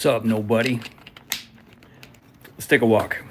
What's up, nobody? Let's take a walk.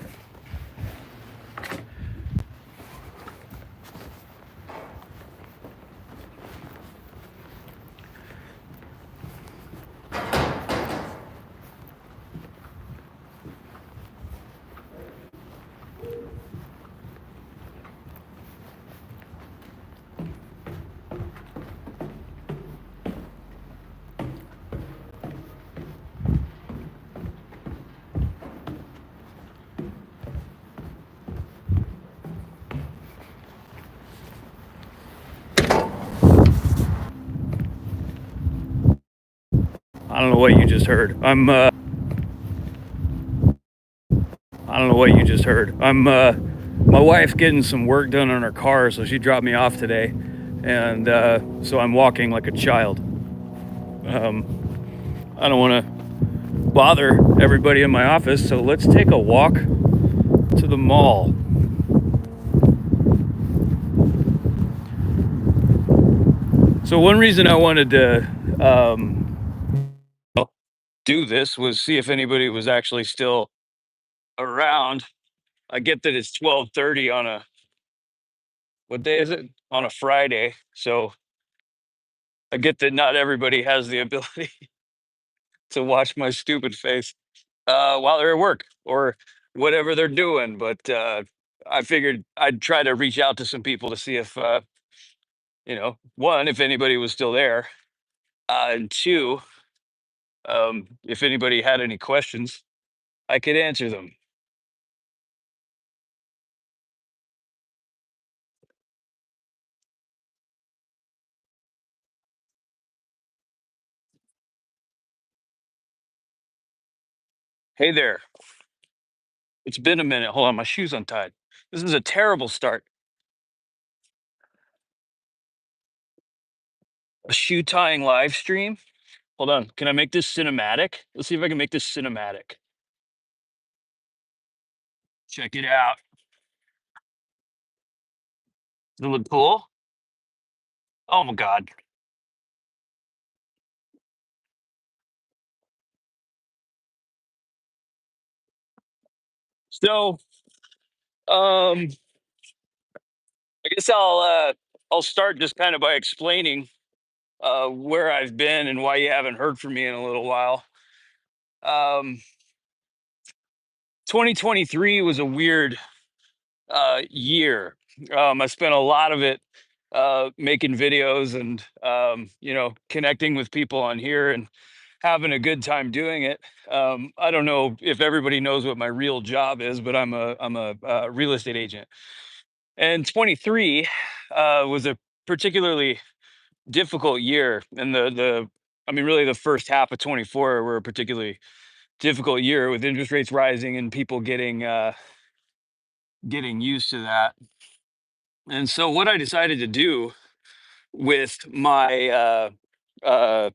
I don't know what you just heard. I don't know what you just heard. My wife's getting some work done on her car, so she dropped me off today, and so I'm walking like a child. I don't want to bother everybody in my office, so let's take a walk to the mall. So one reason I wanted to do this was see if anybody was actually still around. I get that it's 12:30 on a what day is it? On a Friday. So I get that not everybody has the ability to watch my stupid face while they're at work or whatever they're doing. But I figured I'd try to reach out to some people to see if, one, if anybody was still there, and two, if anybody had any questions, I could answer them. Hey there. It's been a minute. Hold on, my shoe's untied. This is a terrible start. A shoe tying live stream. Hold on. Can I make this cinematic? Let's see if I can make this cinematic. Check it out. Does it look cool? Oh my god. So, um, I guess I'll start just kind of by explaining where I've been and why you haven't heard from me in a little while. Um, 2023 was a weird year. I spent a lot of it making videos and connecting with people on here and having a good time doing it. I don't know if everybody knows what my real job is, but I'm a real estate agent. And 23 was a particularly difficult year, and the I mean, really, the first half of 24 were a particularly difficult year with interest rates rising and people getting used to that. And so, what I decided to do with my uh,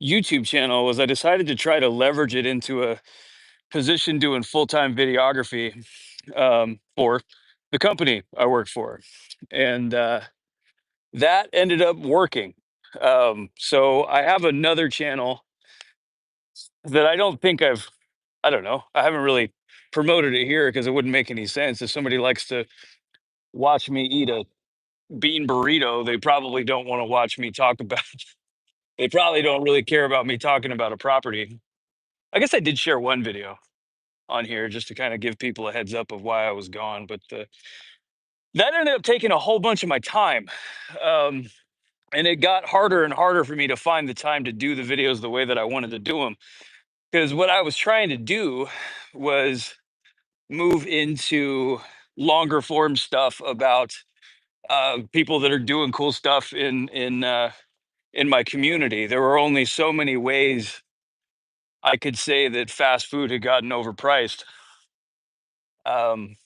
YouTube channel was I decided to try to leverage it into a position doing full time videography for the company I work for, and that ended up working. So I have another channel that I don't know, I haven't really promoted it here because it wouldn't make any sense. If somebody likes to watch me eat a bean burrito, they probably don't want to watch me talk about, they probably don't really care about me talking about a property. I guess I did share one video on here just to kind of give people a heads up of why I was gone, but that ended up taking a whole bunch of my time. Um, and it got harder and harder for me to find the time to do the videos the way that I wanted to do them. Because what I was trying to do was move into longer form stuff about people that are doing cool stuff in my community. There were only so many ways I could say that fast food had gotten overpriced. Um,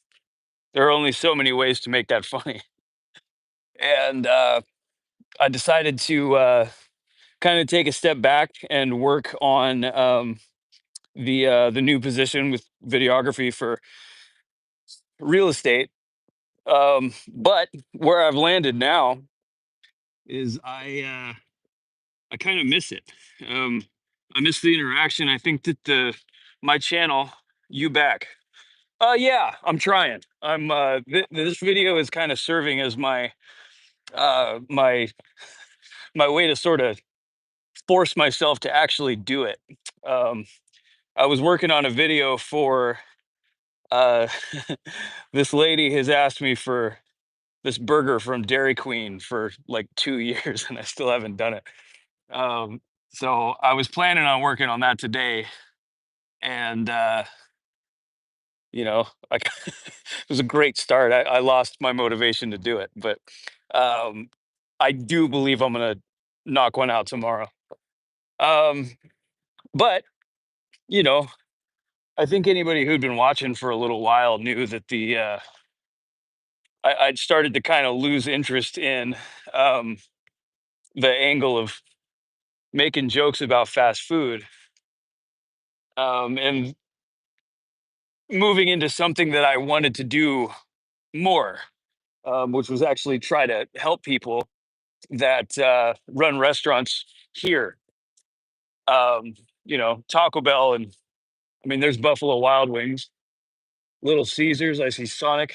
there are only so many ways to make that funny, and I decided to kind of take a step back and work on the new position with videography for real estate. But where I've landed now is I kind of miss it. Um, I missed the interaction. I think that the my channel, you back. Yeah, I'm trying. This video is kind of serving as my my way to sort of force myself to actually do it. Um, I was working on a video for uh this lady has asked me for this burger from Dairy Queen for like 2 years and I still haven't done it. Um, so I was planning on working on that today, and you know, like it was a great start. I lost my motivation to do it, but um, I do believe I'm gonna knock one out tomorrow. Um, but you know, I think anybody who'd been watching for a little while knew that I'd started to kind of lose interest in um, the angle of making jokes about fast food, and moving into something that I wanted to do more, which was actually try to help people that run restaurants here. Taco Bell, and I mean, there's Buffalo Wild Wings, Little Caesars. I see Sonic.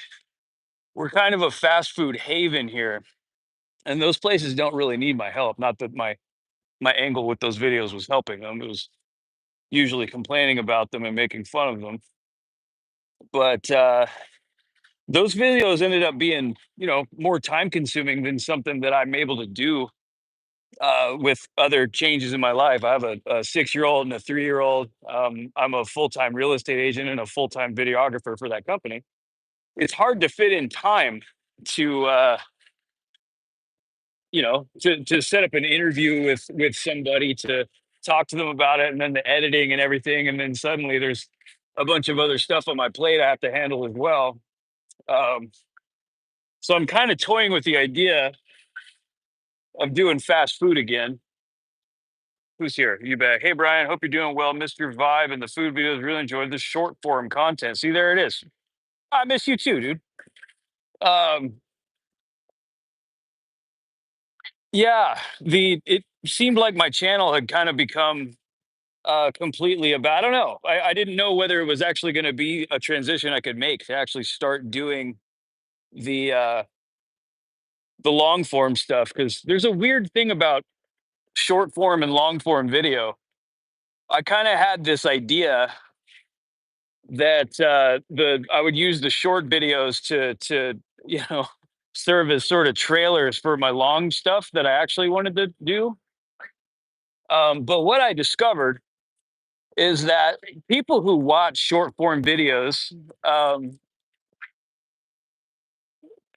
We're kind of a fast food haven here, and those places don't really need my help. Not that my angle with those videos was helping them; it was usually complaining about them and making fun of them. But those videos ended up being, more time consuming than something that I'm able to do with other changes in my life. I have a 6 year old and a 3 year old. I'm a full time real estate agent and a full time videographer for that company. It's hard to fit in time to, to set up an interview with somebody, to talk to them about it, and then the editing and everything. And then suddenly there's a bunch of other stuff on my plate I have to handle as well. Um, so I'm kind of toying with the idea of doing fast food again. Who's here? You bet. Hey, Brian, hope you're doing well. Missed your vibe and the food videos. Really enjoyed the short form content. See, there it is. I miss you too, dude. Um, yeah, it seemed like my channel had kind of become completely about. I don't know. I didn't know whether it was actually going to be a transition I could make to actually start doing the uh, the long form stuff, because there's a weird thing about short form and long form video. I kind of had this idea that the I would use the short videos to you know serve as sort of trailers for my long stuff that I actually wanted to do. But what I discovered is that people who watch short form videos, um,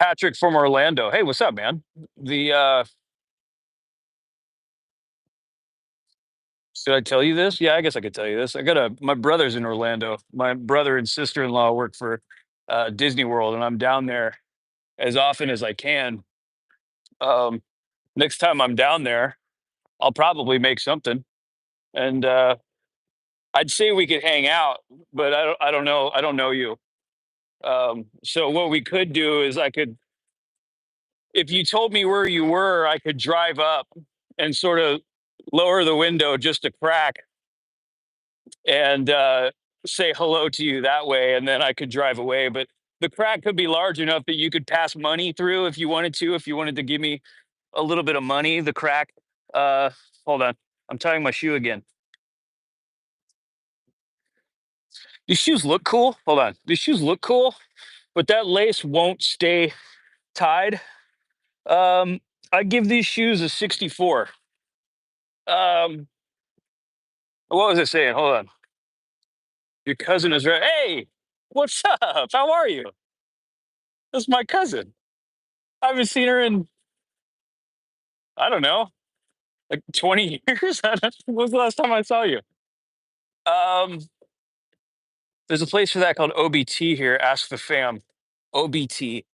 Patrick from Orlando, hey, what's up, man? The Should I tell you this? Yeah, I guess I could tell you this. My brother's in Orlando. My brother and sister in law work for Disney World, and I'm down there as often as I can. Um, Next time I'm down there, I'll probably make something, and I'd say we could hang out, but I don't know. I don't know you. So what we could do is, if you told me where you were, I could drive up and sort of lower the window just a crack and say hello to you that way, and then I could drive away. But the crack could be large enough that you could pass money through if you wanted to. If you wanted to give me a little bit of money, the crack. Uh, Hold on, I'm tying my shoe again. These shoes look cool. Hold on, these shoes look cool, but that lace won't stay tied. Um, I give these shoes a 64. Um, what was I saying? Hold on. Your cousin is right. Hey, what's up? How are you? That's my cousin. I haven't seen her in, I don't know, like 20 years. When was the last time I saw you? Um, there's a place for that called OBT here. Ask the fam. OBT.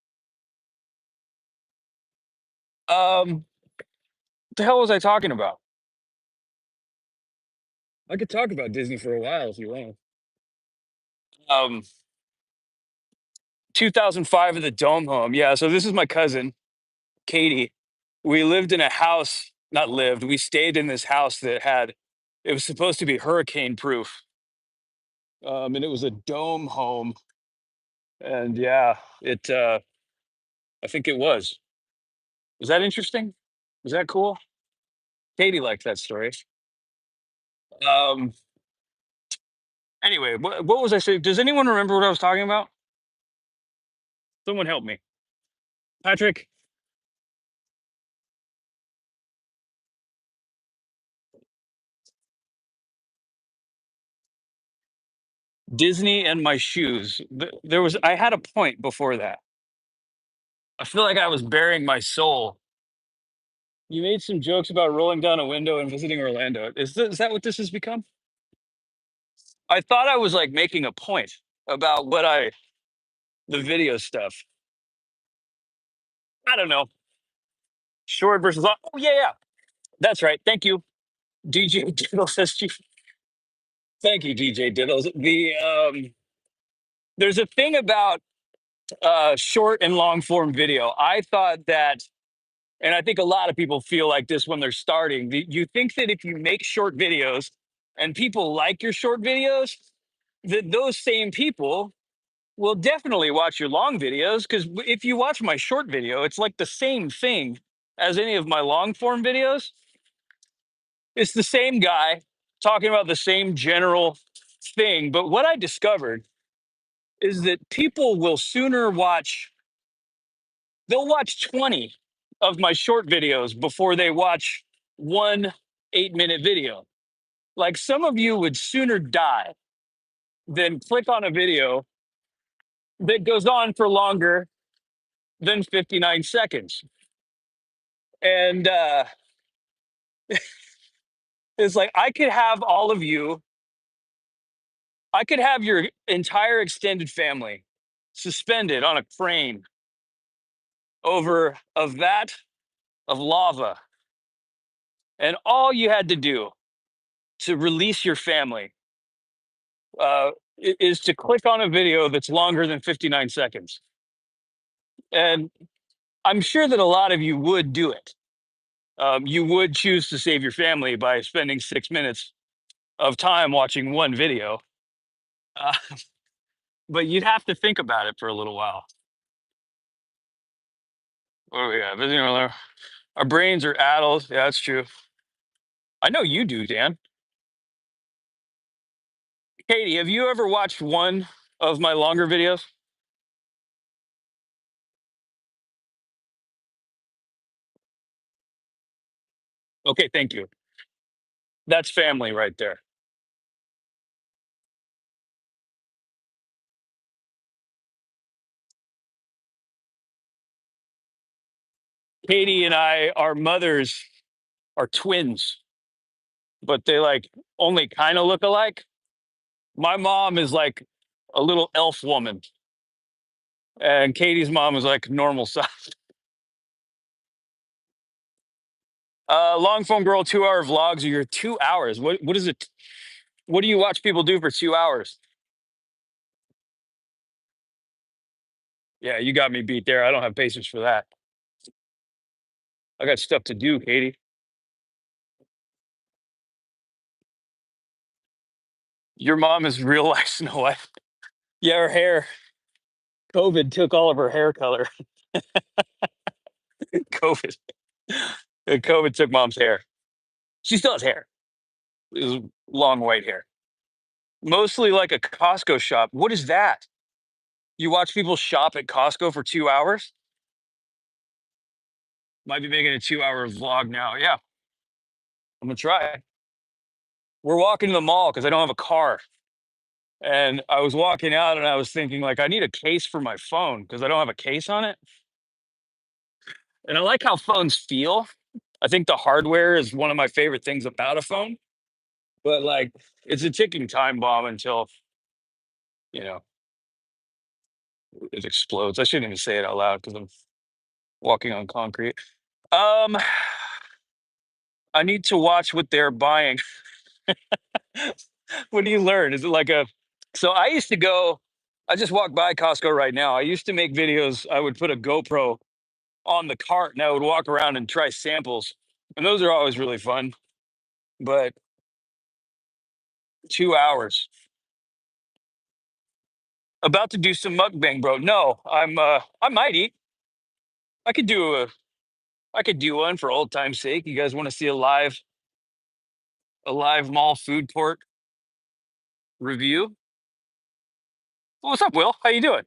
What the hell was I talking about? I could talk about Disney for a while if you want. 2005 at the Dome Home. Yeah, so this is my cousin, Katie. We lived in a house, not lived, we stayed in this house that had, It was supposed to be hurricane proof, and it was a dome home. And yeah, it. I think it was. Was that interesting? Was that cool? Katie liked that story. Um. Anyway, what was I saying? Does anyone remember what I was talking about? Someone help me, Patrick. Disney and my shoes. There was. I had a point before that. I feel like I was bearing my soul. You made some jokes about rolling down a window and visiting Orlando. Is that what this has become? I thought I was like making a point about the video stuff. I don't know. Short versus long. Oh yeah, yeah. That's right. Thank you. DJ Diddle says chief. Thank you, DJ Diddles. There's a thing about short and long form video. I thought that, and I think a lot of people feel like this when they're starting. You think that if you make short videos and people like your short videos, that those same people will definitely watch your long videos. Because if you watch my short video, it's like the same thing as any of my long form videos. It's the same guy talking about the same general thing. But what I discovered is that people will sooner watch, they'll watch 20 of my short videos before they watch one 8-minute video. Like some of you would sooner die than click on a video that goes on for longer than 59 seconds. And it's like I could have all of you, I could have your entire extended family suspended on a crane over a vat of lava. And all you had to do to release your family is to click on a video that's longer than 59 seconds. And I'm sure that a lot of you would do it. You would choose to save your family by spending 6 minutes of time watching one video. Uh, but you'd have to think about it for a little while. What do we got? Visiting our brains are addled. Yeah, that's true. I know you do, Dan. Katie, have you ever watched one of my longer videos? Okay, thank you. That's family right there. Katie and I, our mothers are twins, but they like only kind of look alike. My mom is like a little elf woman, and Katie's mom is like normal size. Long phone girl, 2 hour vlogs are your 2 hours. What is it? What do you watch people do for 2 hours? Yeah, you got me beat there. I don't have patience for that. I got stuff to do, Katie. Your mom is real life Snow White. Yeah, her hair. COVID took all of her hair color. COVID. COVID took mom's hair. She still has hair. It was long white hair. Mostly like a Costco shop. What is that? You watch people shop at Costco for 2 hours? Might be making a 2 hour vlog now. Yeah, I'm gonna try. We're walking to the mall because I don't have a car. And I was walking out and I was thinking, like, I need a case for my phone because I don't have a case on it. And I like how phones feel. I think the hardware is one of my favorite things about a phone, but like it's a ticking time bomb until, you know, it explodes. I shouldn't even say it out loud because I'm walking on concrete. Um, I need to watch what they're buying. What do you learn? Is it like a, so I used to go, I just walked by Costco right now. I used to make videos. I would put a GoPro on the cart and I would walk around and try samples. And those are always really fun. But 2 hours. About to do some mukbang, bro. No, I might eat. I could do a I could do one for old time's sake. You guys want to see a live mall food court review? Well, what's up, Will? How you doing?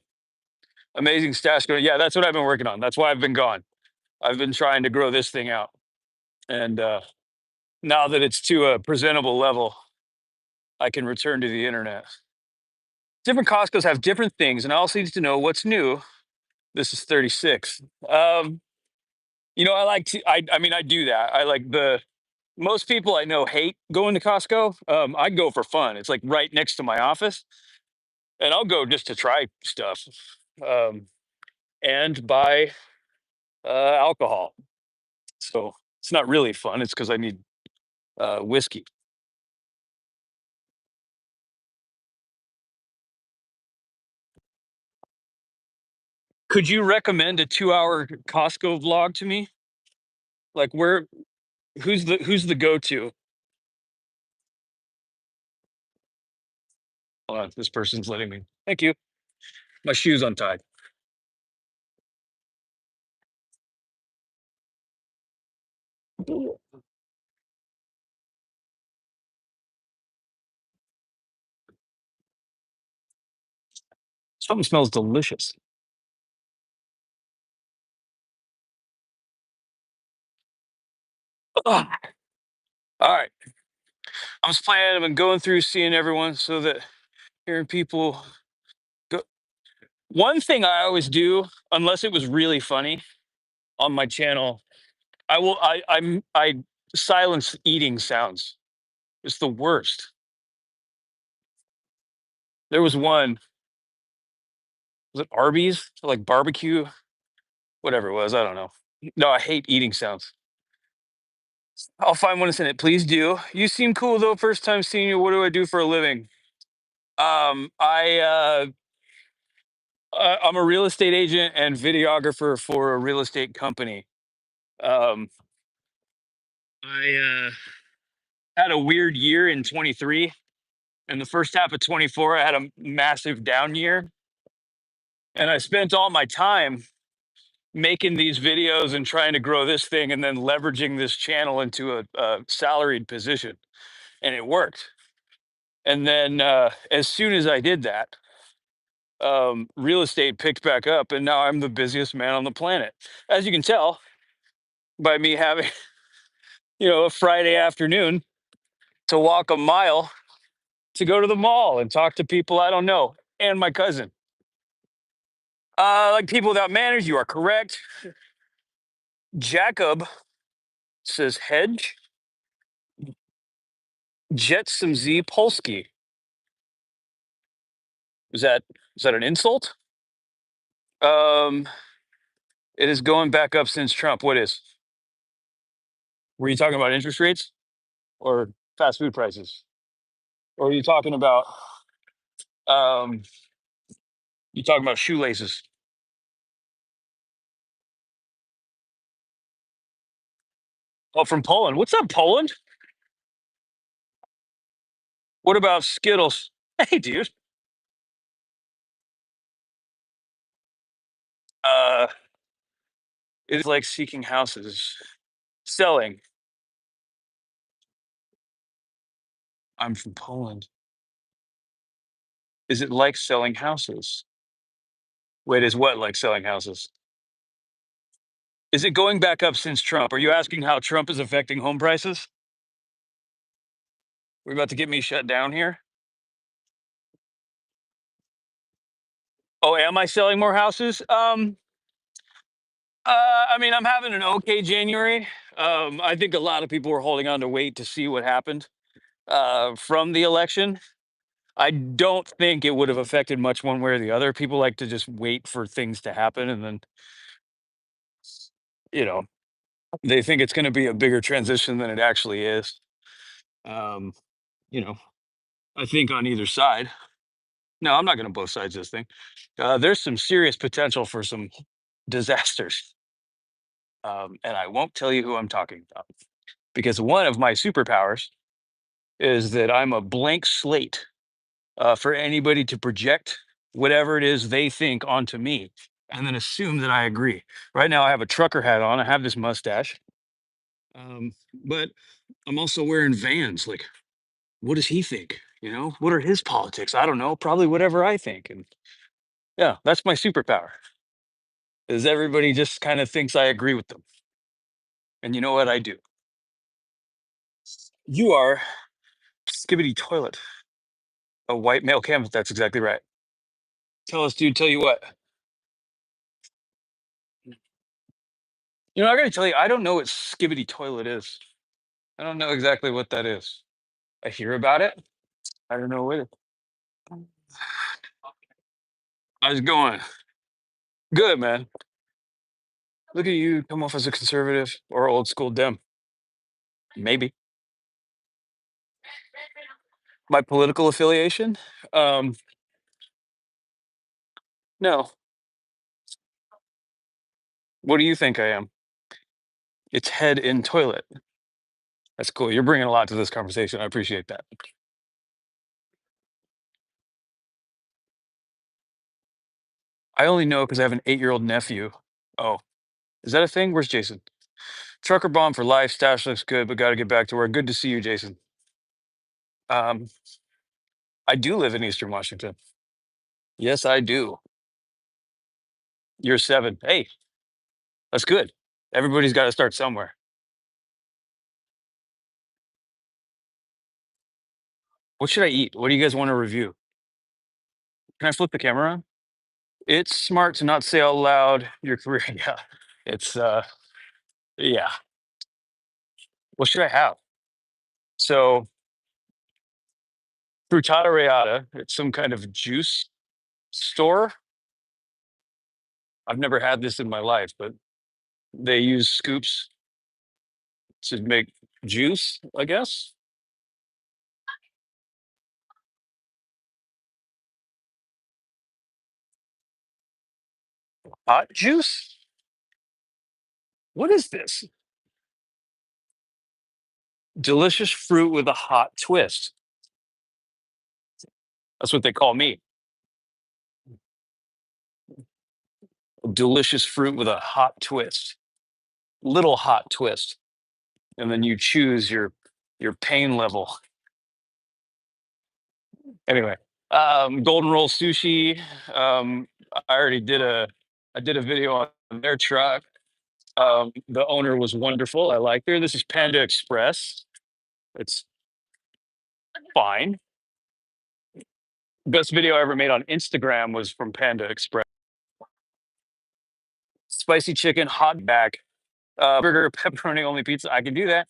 Amazing stash going. Yeah, that's what I've been working on. That's why I've been gone. I've been trying to grow this thing out. And now that it's to a presentable level, I can return to the internet. Different Costco's have different things, and I also need to know what's new. This is 36. I like to I mean I do that. I like the most people I know hate going to Costco. I go for fun. It's like right next to my office, and I'll go just to try stuff um, and buy alcohol. So it's not really fun. It's because I need whiskey. Could you recommend a 2 hour Costco vlog to me? Like who's the go to? Hold on, this person's letting me. Thank you. My shoe's untied. Something smells delicious. Ugh. All right. I was planning. I've been going through seeing everyone so that hearing people go. One thing I always do, unless it was really funny on my channel, I silence eating sounds. It's the worst. There was one. Was it Arby's? Like barbecue, whatever it was. I don't know. No, I hate eating sounds. I'll find one in it. Please do. You seem cool though. First time seeing you. What do I do for a living? I'm a real estate agent and videographer for a real estate company. Um, I had a weird year in 23. And the first half of 24, I had a massive down year. And I spent all my time making these videos and trying to grow this thing and then leveraging this channel into a salaried position. And it worked. And then as soon as I did that, real estate picked back up. And now I'm the busiest man on the planet. As you can tell by me having, a Friday afternoon to walk a mile to go to the mall and talk to people I don't know and my cousin. Like people without manners, you are correct. Jacob says hedge. Jetsam Z Polsky. Is that an insult? Um, it is going back up since Trump. What is? Were you talking about interest rates or fast food prices? Or are you talking about um you talking about shoelaces? Oh, from Poland. What's up, Poland? What about Skittles? Hey, dude. Uh, it is like seeking houses. Selling. I'm from Poland. Is it like selling houses? Wait, is what like selling houses? Is it going back up since Trump? Are you asking how Trump is affecting home prices? We're about to get me shut down here. Oh, am I selling more houses? I mean, I'm having an okay January. I think a lot of people were holding on to wait to see what happened from the election. I don't think it would have affected much one way or the other. People like to just wait for things to happen, and then you know they think it's going to be a bigger transition than it actually is. Um, you know, I think on either side. No, I'm not going to both sides of this thing. There's some serious potential for some disasters, and I won't tell you who I'm talking about because one of my superpowers is that I'm a blank slate for anybody to project whatever it is they think onto me and then assume that I agree. Right now, I have a trucker hat on, I have this mustache, but I'm also wearing Vans. Like, what does he think? You know, what are his politics? I don't know. Probably whatever I think. And yeah, that's my superpower. Is everybody just kind of thinks I agree with them. And you know what I do? You are skibbity toilet, a white male canvas. That's exactly right. Tell us, dude. Tell you what. You know, I gotta tell you, I don't know what skibbity toilet is. I don't know exactly what that is. I hear about it. I don't know what it. How's it going? Good, man. Look at you come off as a conservative or old school Dem. Maybe. My political affiliation? Um, no. What do you think I am? It's head in toilet. That's cool. You're bringing a lot to this conversation. I appreciate that. I only know because I have an 8-year-old nephew. Oh, is that a thing? Where's Jason? Trucker bomb for life. Stash looks good, but got to get back to work. Good to see you, Jason. Um, I do live in Eastern Washington. Yes, I do. You're 7. Hey, that's good. Everybody's got to start somewhere. What should I eat? What do you guys want to review? Can I flip the camera on? It's smart to not say out loud your career. Yeah. It's yeah. What should I have? So frutata reata, it's some kind of juice store. I've never had this in my life, but they use scoops to make juice, I guess. Hot juice? What is this? Delicious fruit with a hot twist. That's what they call me. Delicious fruit with a hot twist. Little hot twist. And then you choose your pain level. Anyway, golden roll sushi. I already did a video on their truck. The owner was wonderful. I liked her. This is Panda Express. It's fine. Best video I ever made on Instagram was from Panda Express. Spicy chicken, hot back, burger, pepperoni only pizza. I can do that.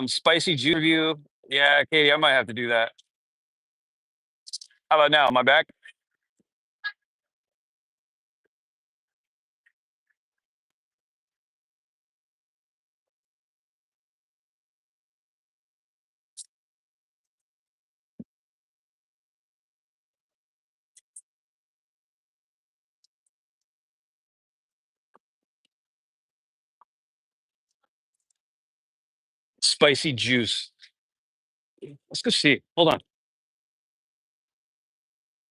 Spicy juice review. Yeah, Katie, I might have to do that. How about now? Am I back? Spicy juice. Let's go see. Hold on.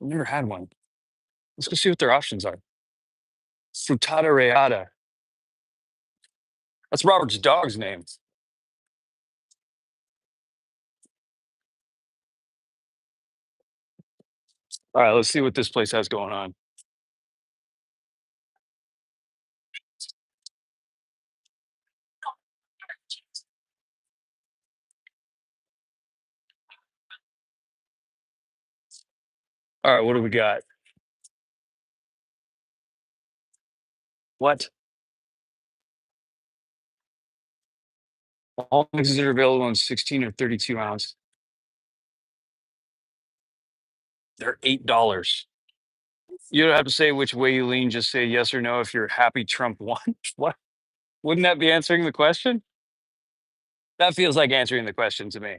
I've never had one. Let's go see what their options are. Frittata reata. That's Robert's dog's name. All right, let's see what this place has going on. All right, what do we got? What? All mixes are available in 16 or 32 ounce. They're $8. You don't have to say which way you lean. Just say yes or no if you're happy Trump won. What? Wouldn't that be answering the question? That feels like answering the question to me.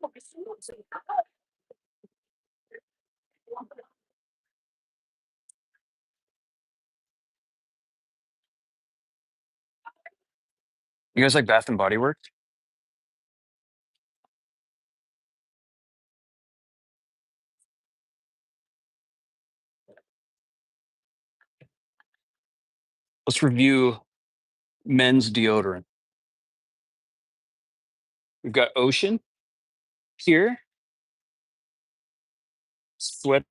You guys like Bath and Body Works? Let's review men's deodorant. We've got Ocean here, Sweat.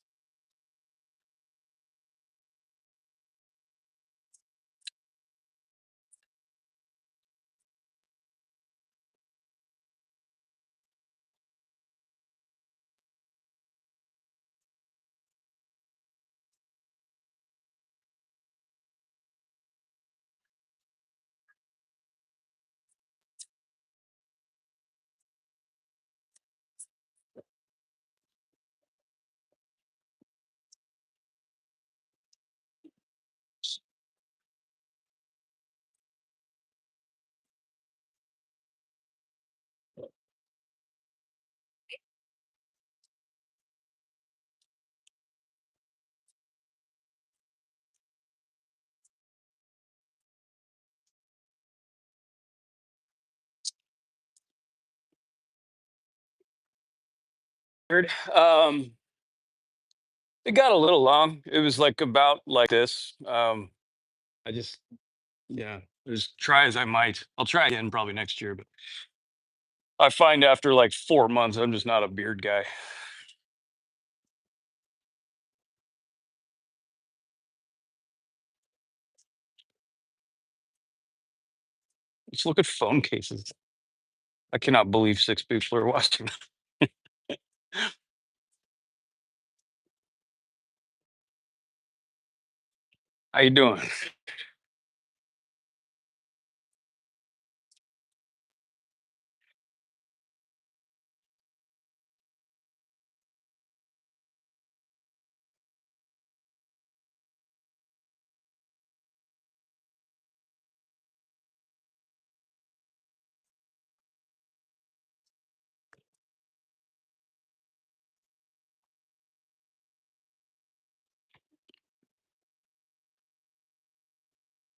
Um, it got a little long. It was like about like this. I just yeah, as try as I might. I'll try again probably next year, but I find after like 4 months, I'm just not a beard guy. Let's look at phone cases. I cannot believe 6 people are watching. How you doing?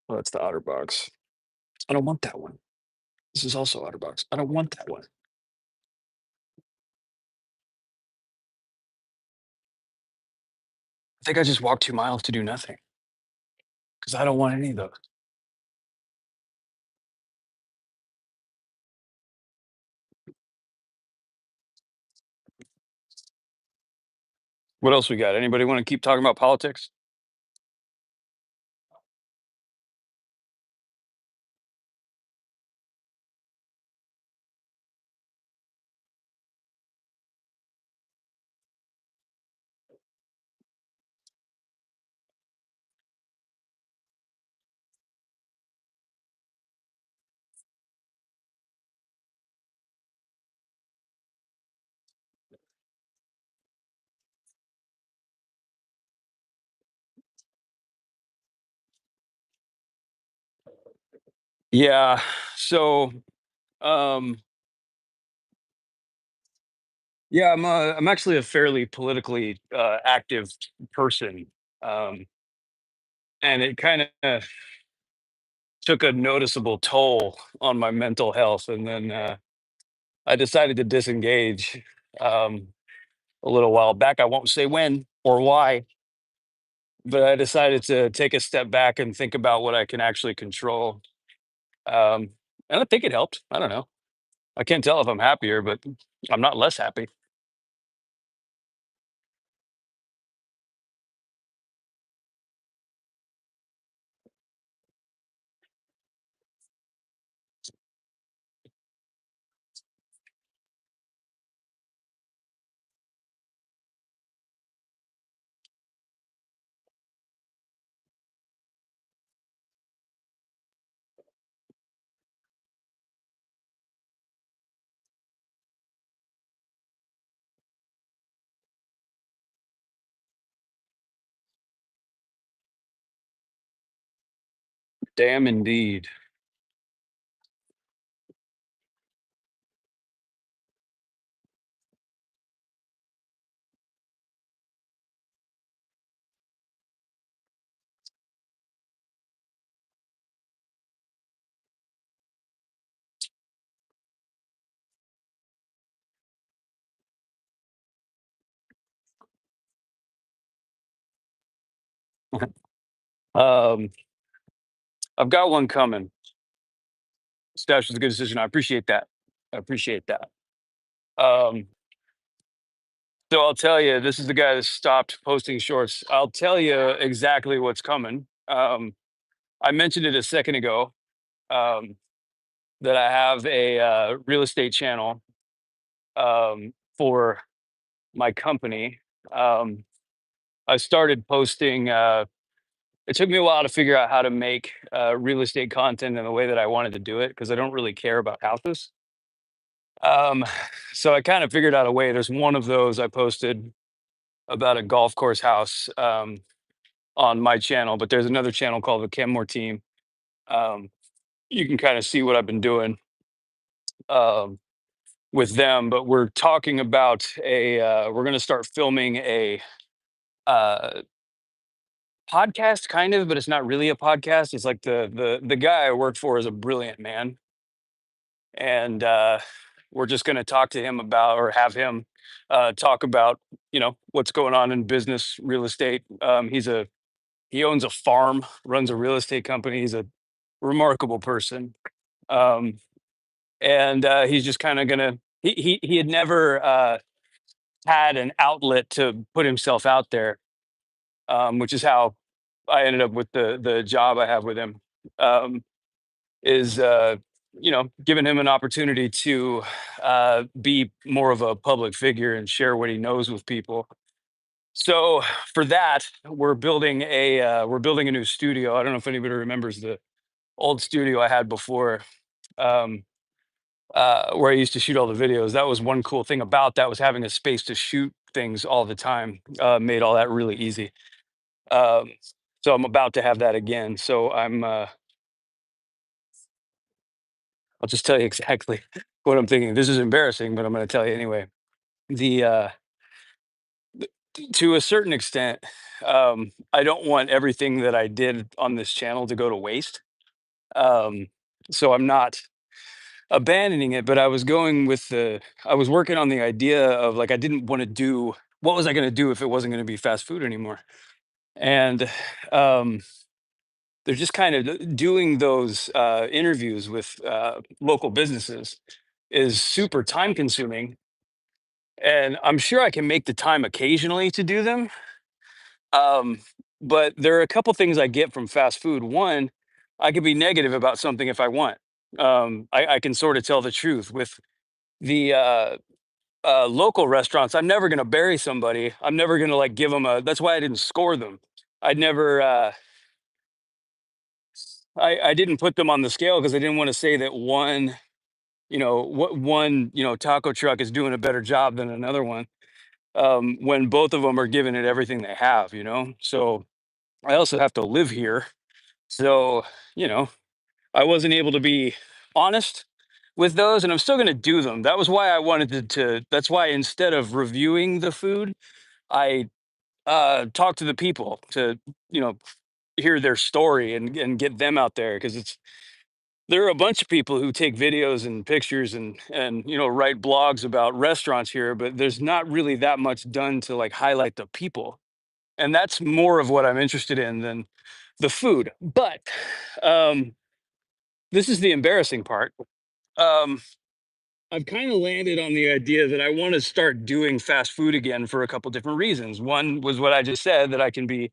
Oh, that's the OtterBox. I don't want that one. This is also OtterBox. I don't want that one. I think I just walked 2 miles to do nothing because I don't want any of those. What else we got? Anybody want to keep talking about politics? Yeah. So, um, yeah, I'm actually a fairly politically active person, um, and it kind of took a noticeable toll on my mental health. And then I decided to disengage um, a little while back. I won't say when or why, but I decided to take a step back and think about what I can actually control. Um, and I think it helped. I don't know. I can't tell if I'm happier, but I'm not less happy. Damn, indeed. Um, I've got one coming. Stash was a good decision. I appreciate that. I appreciate that. Um, so I'll tell you, this is the guy that stopped posting shorts. I'll tell you exactly what's coming. I mentioned it a second ago, um, that I have a real estate channel, for my company. Um, I started posting. It took me a while to figure out how to make real estate content in the way that I wanted to do it because I don't really care about houses. Um, so I kind of figured out a way. There's one of those I posted about a golf course house, on my channel, but there's another channel called the Kenmore Team. Um, you can kind of see what I've been doing, um, with them. But we're talking about we're going to start filming a uh, podcast, kind of, but it's not really a podcast. It's like the guy I work for is a brilliant man, and we're just going to talk to him about, or have him talk about, what's going on in business, real estate. He owns a farm, runs a real estate company. He's a remarkable person, um, and he's just kind of gonna. He had never had an outlet to put himself out there, which is how I ended up with the job I have with him. Um, is giving him an opportunity to be more of a public figure and share what he knows with people. So for that, we're building a new studio. I don't know if anybody remembers the old studio I had before, um, where I used to shoot all the videos. That was one cool thing about that, was having a space to shoot things all the time. Made all that really easy. Um, so I'm about to have that again. So I'll just tell you exactly what I'm thinking. This is embarrassing, but I'm going to tell you anyway. The To a certain extent, I don't want everything that I did on this channel to go to waste. Um, so I'm not abandoning it, but I was working on the idea of, like, I didn't want to do, what was I going to do if it wasn't going to be fast food anymore? And um, they're just kind of doing those interviews with local businesses is super time consuming, and I'm sure I can make the time occasionally to do them. Um, but there are a couple things I get from fast food. One, I could be negative about something if I want. I can sort of tell the truth with the local restaurants. I'm never going to bury somebody. I'm never going to, like, give them a. That's why I didn't score them. I'd never. I didn't put them on the scale because I didn't want to say that one taco truck is doing a better job than another one, when both of them are giving it everything they have. So I also have to live here. So, you know, I wasn't able to be honest with those, and I'm still going to do them. That was why I wanted that's why, instead of reviewing the food, I talked to the people to, you know, hear their story and get them out there, because there are a bunch of people who take videos and pictures and write blogs about restaurants here, but there's not really that much done to, like, highlight the people. And that's more of what I'm interested in than the food. But um this is the embarrassing part. Um, I've kind of landed on the idea that I want to start doing fast food again for a couple different reasons. One was what I just said, that I can be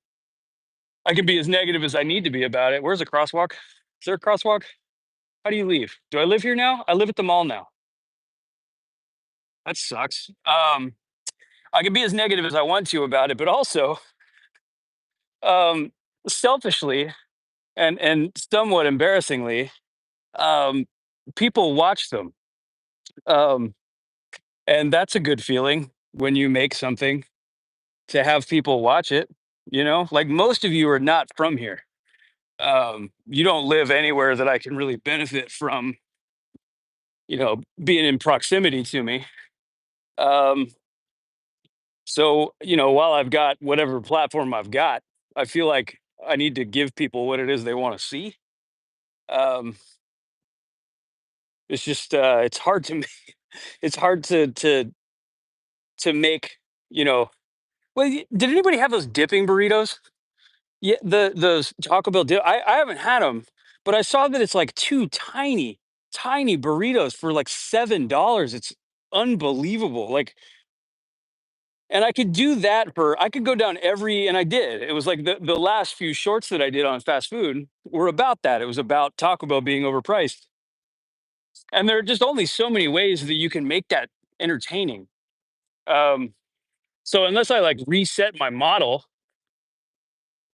as negative as I need to be about it. Where's a crosswalk? Is there a crosswalk? How do you leave? Do I live here now? I live at the mall now. That sucks. I can be as negative as I want to about it, but also, um, selfishly and somewhat embarrassingly, um, people watch them. Um, And that's a good feeling when you make something, to have people watch it, Like, most of you are not from here. You don't live anywhere that I can really benefit from, being in proximity to me. Um, so, while I've got whatever platform I've got, I feel like I need to give people what it is they want to see. Um, it's just it's hard to it's hard to make, you know. Well, did anybody have those dipping burritos? Yeah, the Taco Bell deal. I haven't had them, but I saw that it's like two tiny burritos for like $7. It's unbelievable. Like, and I could do that for I could go down every, and I did. It was like the last few shorts that I did on fast food were about that. It was about Taco Bell being overpriced. And there are just only so many ways that you can make that entertaining. Um, so unless I like reset my model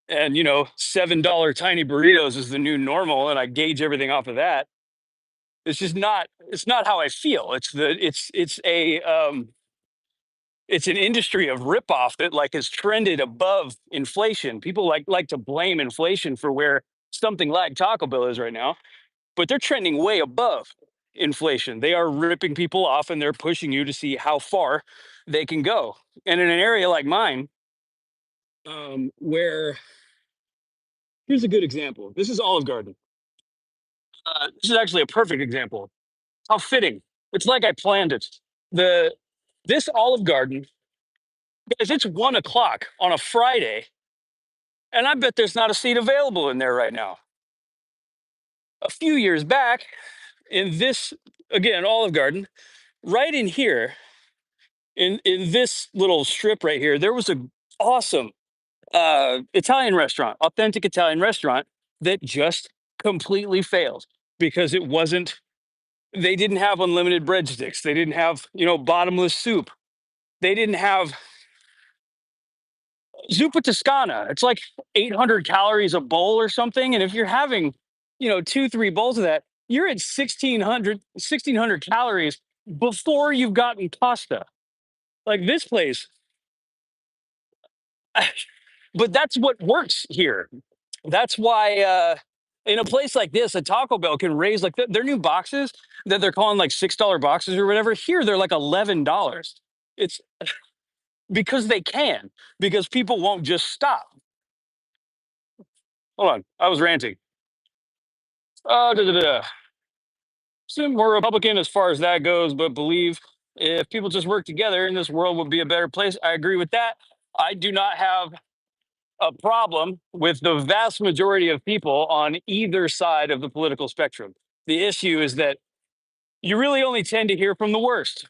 and $7 tiny burritos is the new normal and I gauge everything off of that, it's not how I feel. It's an industry of ripoff that like has trended above inflation. People like to blame inflation for where something like Taco Bell is right now, but they're trending way above inflation. They are ripping people off and they're pushing you to see how far they can go. And in an area like mine, where here's a good example. This is Olive Garden. This is actually a perfect example. How fitting. It's like I planned it. The This Olive Garden, guys, it's 1 o'clock on a Friday, and I bet there's not a seat available in there right now. A few years back, in this again Olive Garden, right in here, in this little strip right here, there was a awesome Italian restaurant, authentic Italian restaurant that just completely failed because it wasn't. They didn't have unlimited breadsticks. They didn't have bottomless soup. They didn't have zuppa toscana. It's like 800 calories a bowl or something, and if you're having 2 3 bowls of that, you're at 1600 calories before you've gotten pasta. Like this place. But that's what works here. That's why in a place like this, a Taco Bell can raise like their new boxes that they're calling like $6 boxes or whatever. Here they're like $11. It's because they can, because people won't just stop. Hold on, I was ranting. Da, da, da. We're Republican as far as that goes, but believe if people just work together, in this world would be a better place. I agree with that. I do not have a problem with the vast majority of people on either side of the political spectrum. The issue is that you really only tend to hear from the worst.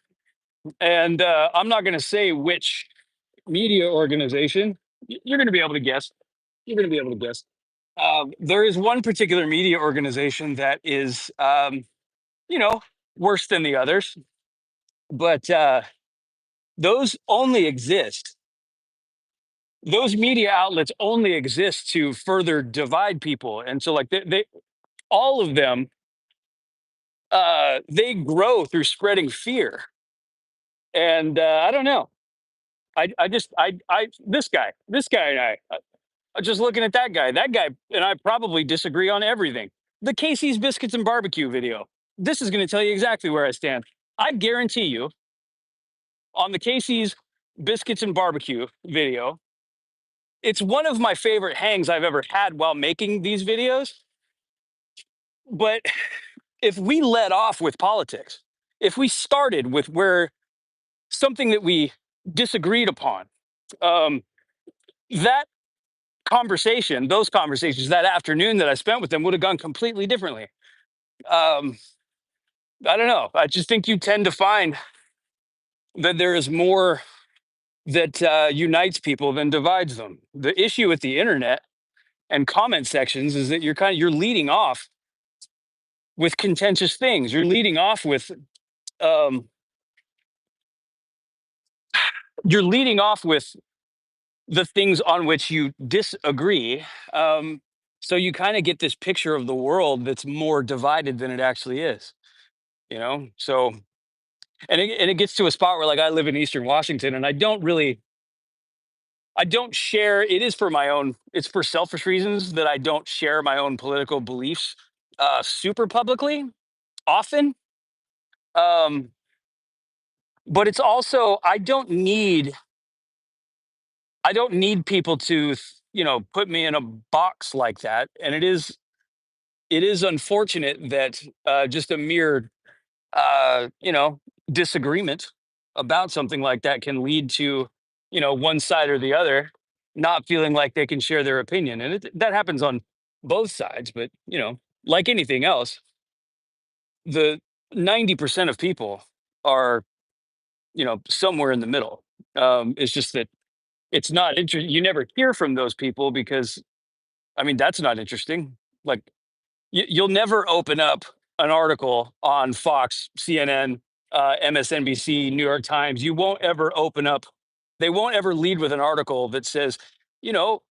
And I'm not going to say which media organization. You're going to be able to guess. You're going to be able to guess. There is one particular media organization that is, you know, worse than the others, but those only exist. Those media outlets only exist to further divide people, and so like they all of them they grow through spreading fear. And I don't know. I just I this guy and just looking at that guy and I probably disagree on everything. The Casey's biscuits and barbecue video. This is going to tell you exactly where I stand. I guarantee you on the Casey's biscuits and barbecue video, it's one of my favorite hangs I've ever had while making these videos. But if we let off with politics, if we started with where something that we disagreed upon, um, that those conversations that afternoon that I spent with them would have gone completely differently. Um, I don't know. I just think you tend to find that there is more that unites people than divides them. The issue with the internet and comment sections is that you're leading off with contentious things. You're leading off with um, you're leading off with the things on which you disagree. Um, so you kind of get this picture of the world that's more divided than it actually is. So and it gets to a spot where like I live in Eastern Washington, and I don't share. It is for my own. It's for selfish reasons that I don't share my own political beliefs super publicly often. Um, but it's also I don't need people to put me in a box like that. And it is unfortunate that just a mere disagreement about something like that can lead to one side or the other. not feeling like they can share their opinion. And that happens on both sides. But, like anything else, the 90% of people are, somewhere in the middle. It's just that it's not interesting. You never hear from those people because, I mean, that's not interesting. Like, you'll never open up an article on Fox, CNN, MSNBC, New York Times. You won't ever open up, they won't ever lead with an article that says, you know,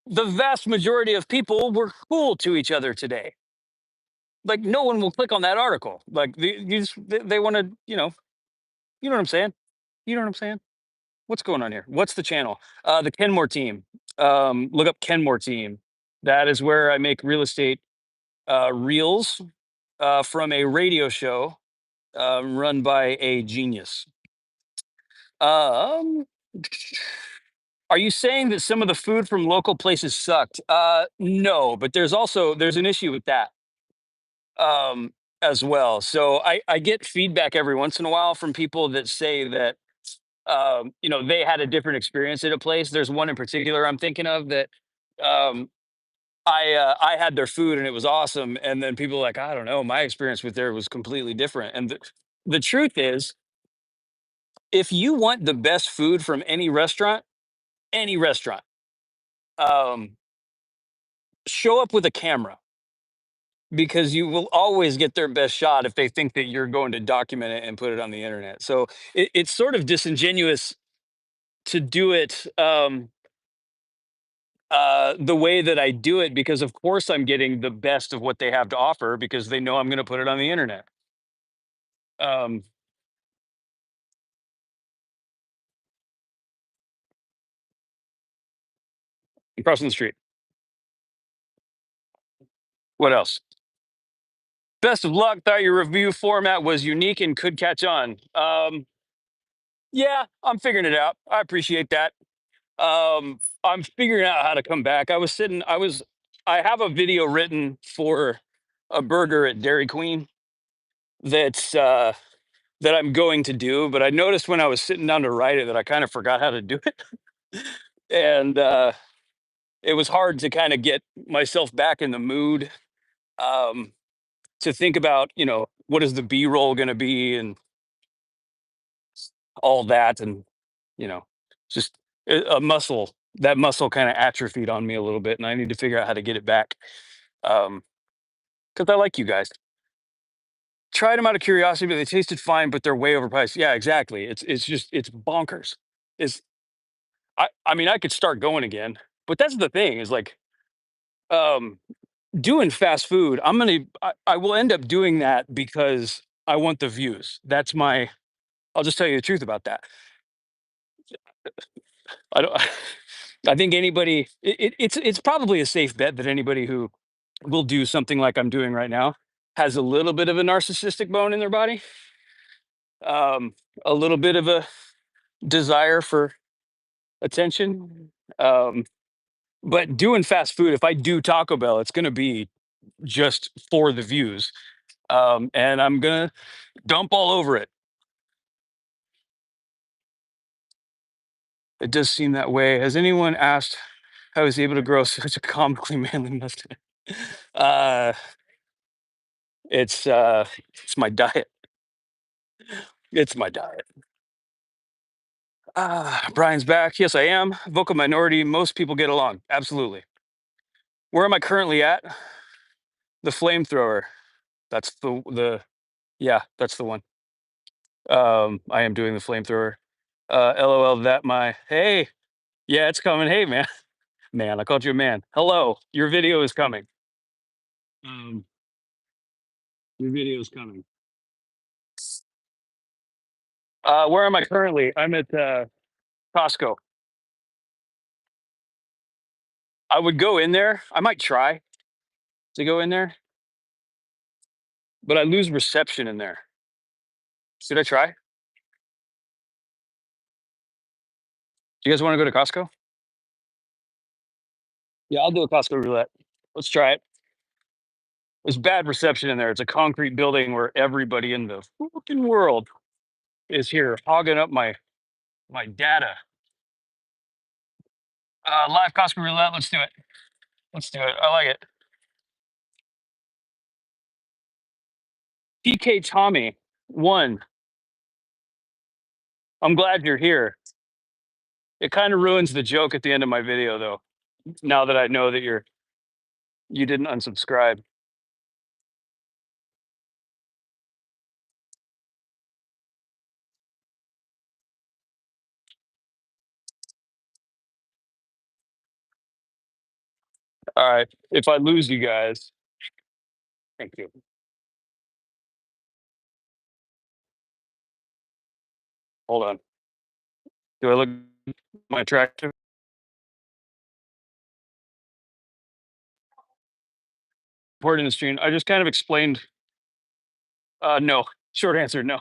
the vast majority of people were cool to each other today. Like, no one will click on that article. Like, they want to, you know what I'm saying? You know what I'm saying? What's going on here? What's the channel? The Kenmore team. Look up Kenmore team. That is where I make real estate reels from a radio show run by a genius. Um, are you saying that some of the food from local places sucked? No, but there's an issue with that um, as well. So I get feedback every once in a while from people that say that they had a different experience at a place. There's one in particular I'm thinking of that um, I had their food and it was awesome, and then people are like, I don't know, my experience with there was completely different. And the truth is, if you want the best food from any restaurant, um, show up with a camera because you will always get their best shot if they think that you're going to document it and put it on the internet. So it's sort of disingenuous to do it the way that I do it because, of course, I'm getting the best of what they have to offer because they know I'm going to put it on the internet. Um, Crossing the street. What else? Best of luck. Thought your review format was unique and could catch on. Yeah, I'm figuring it out. I appreciate that. I'm figuring out how to come back. I have a video written for a burger at Dairy Queen that's that I'm going to do, but I noticed when I was sitting down to write it that I kind of forgot how to do it. And it was hard to kind of get myself back in the mood um, to think about, what is the B roll going to be and all that. And, you know, just that muscle kind of atrophied on me a little bit. And I need to figure out how to get it back. Cause I like you guys. Tried them out of curiosity, but they tasted fine, but they're way overpriced. Yeah, exactly. It's bonkers. It's I mean, I could start going again, but that's the thing is like, um, doing fast food, I will end up doing that because I want the views. I'll just tell you the truth about that. I don't I think it's probably a safe bet that anybody who will do something like I'm doing right now has a little bit of a narcissistic bone in their body, um, a little bit of a desire for attention. Um, but doing fast food, if I do Taco Bell, it's going to be just for the views, and I'm gonna dump all over it. It does seem that way. Has anyone asked how I was able to grow such a comically manly mustache? Uh, it's my diet. It's my diet. Brian's back. Yes, I am. Vocal minority. Most people get along. Absolutely. Where am I currently at? The flamethrower. That's the yeah, that's the one. I am doing the flamethrower. LOL. That my hey. Yeah, it's coming. Hey, man. Man, I called you a man. Hello. Your video is coming. Um, your video is coming. Where am I currently? I'm at Costco. I would go in there. I might try to go in there, but I lose reception in there. Should I try? Do you guys want to go to Costco? Yeah, I'll do a Costco roulette. Let's try it. There's bad reception in there. It's a concrete building where everybody in the fucking world is here hogging up my data. Live Costco roulette. Let's do it. Let's do it. I like it. PK Tommy, one. I'm glad you're here. It kind of ruins the joke at the end of my video, though. Now that I know that you didn't unsubscribe. All right. If I lose you guys, thank you. Hold on. Do I look my attractive? Report in the stream. I just kind of explained. No. Short answer, no.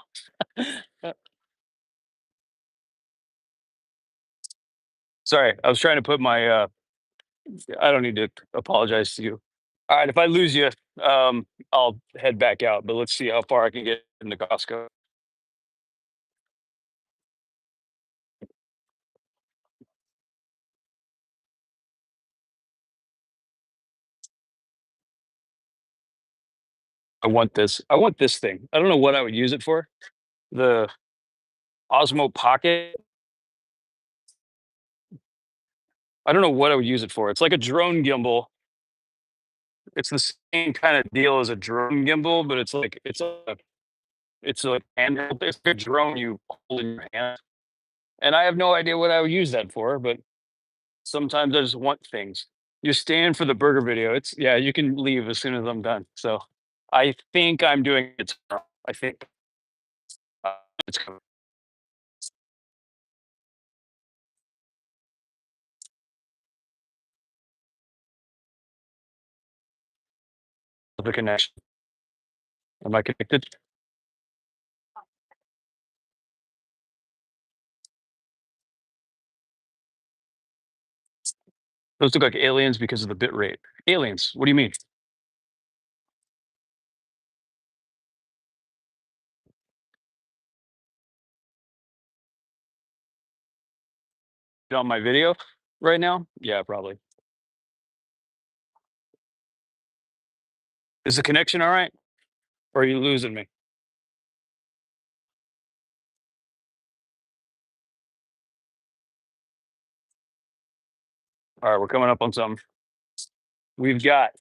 Sorry, I was trying to put my. I don't need to apologize to you. All right, if I lose you, I'll head back out. But let's see how far I can get into Costco. I want this. I want this thing. I don't know what I would use it for. The Osmo Pocket. I don't know what I would use it for. It's like a drone gimbal. It's the same kind of deal as a drone gimbal, but it's a handheld. It's like a drone you hold in your hand. And I have no idea what I would use that for, but sometimes I just want things. You're staying for the burger video. It's yeah, you can leave as soon as I'm done. So I think I'm doing it tomorrow. I think uh, it's coming. The connection. Am I connected? Those look like aliens because of the bit rate. Aliens. What do you mean? On my video right now? Yeah, probably. Is the connection all right? Or are you losing me? All right, we're coming up on something. We've got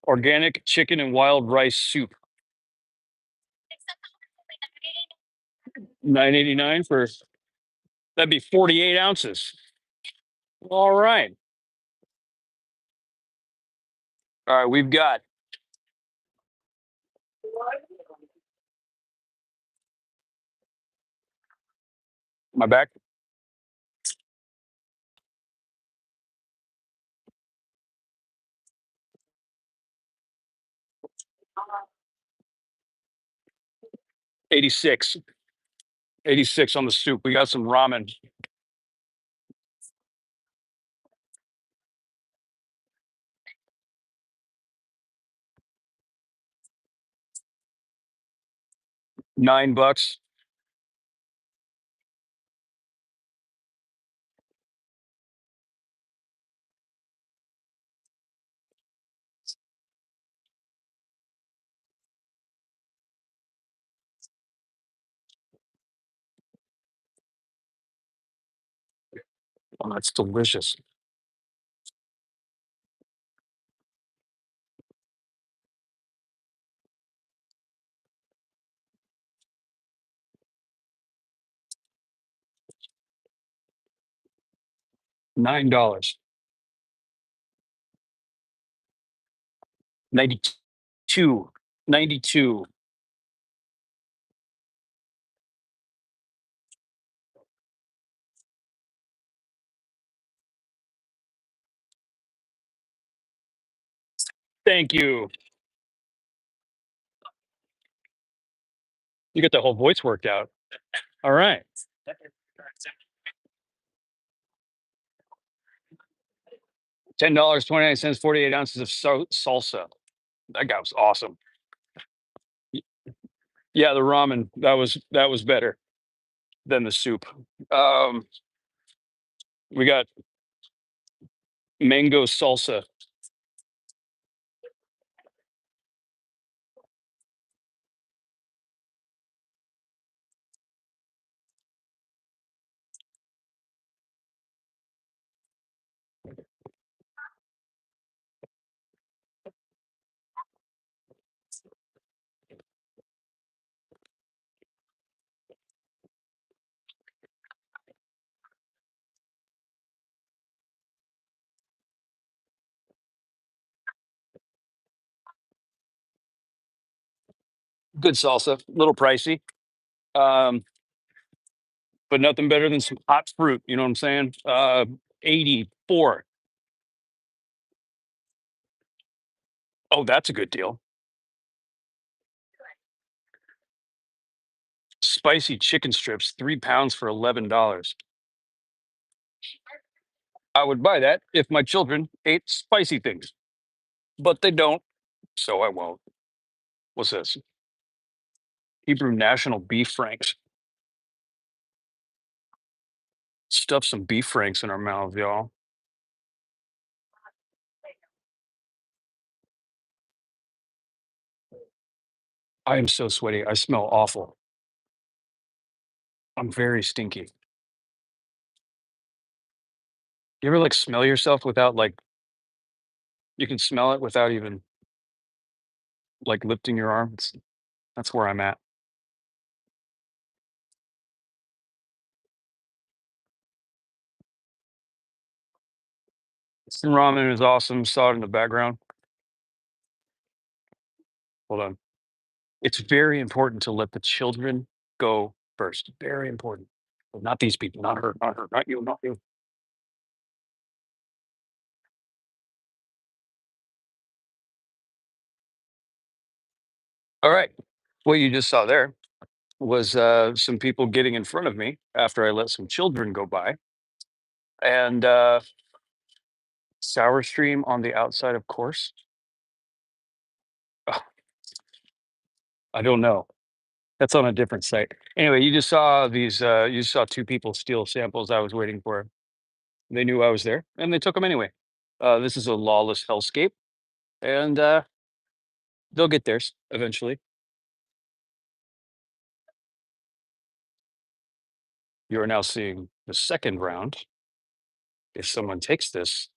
organic chicken and wild rice soup. 9.89 for that'd be 48 ounces. All right. All right, we've got my back. 86. 86 on the soup. We got some ramen. $9. Oh, that's delicious. $9. 92. 92. Thank you. You got the whole voice worked out. All right. $10.29, 48 ounces of salsa. That guy was awesome. Y- Yeah, the ramen that was better than the soup. Um, we got Mango salsa. Good salsa. A little pricey. Um, but nothing better than some hot fruit. You know what I'm saying? 84. Oh, that's a good deal. Spicy chicken strips, 3 pounds for $11. I would buy that if my children ate spicy things, but they don't, so I won't. What's this? Hebrew National Beef Franks. Stuff some beef franks in our mouths, y'all. I am so sweaty. I smell awful. I'm very stinky. You ever like smell yourself without like you can smell it without even like lifting your arm? That's where I'm at. Ramen is awesome. Saw it in the background. Hold on. It's very important to let the children go first. Very important. Well, not these people. Not her. Not her. Not you. Not you. All right. What you just saw there was some people getting in front of me after I let some children go by, and sour stream on the outside, of course. Ugh, I don't know. That's on a different site. Anyway, you just saw these. You saw two people steal samples I was waiting for. They knew I was there, and they took them anyway. This is a lawless hellscape, and they'll get theirs eventually. You are now seeing the second round. If someone takes this,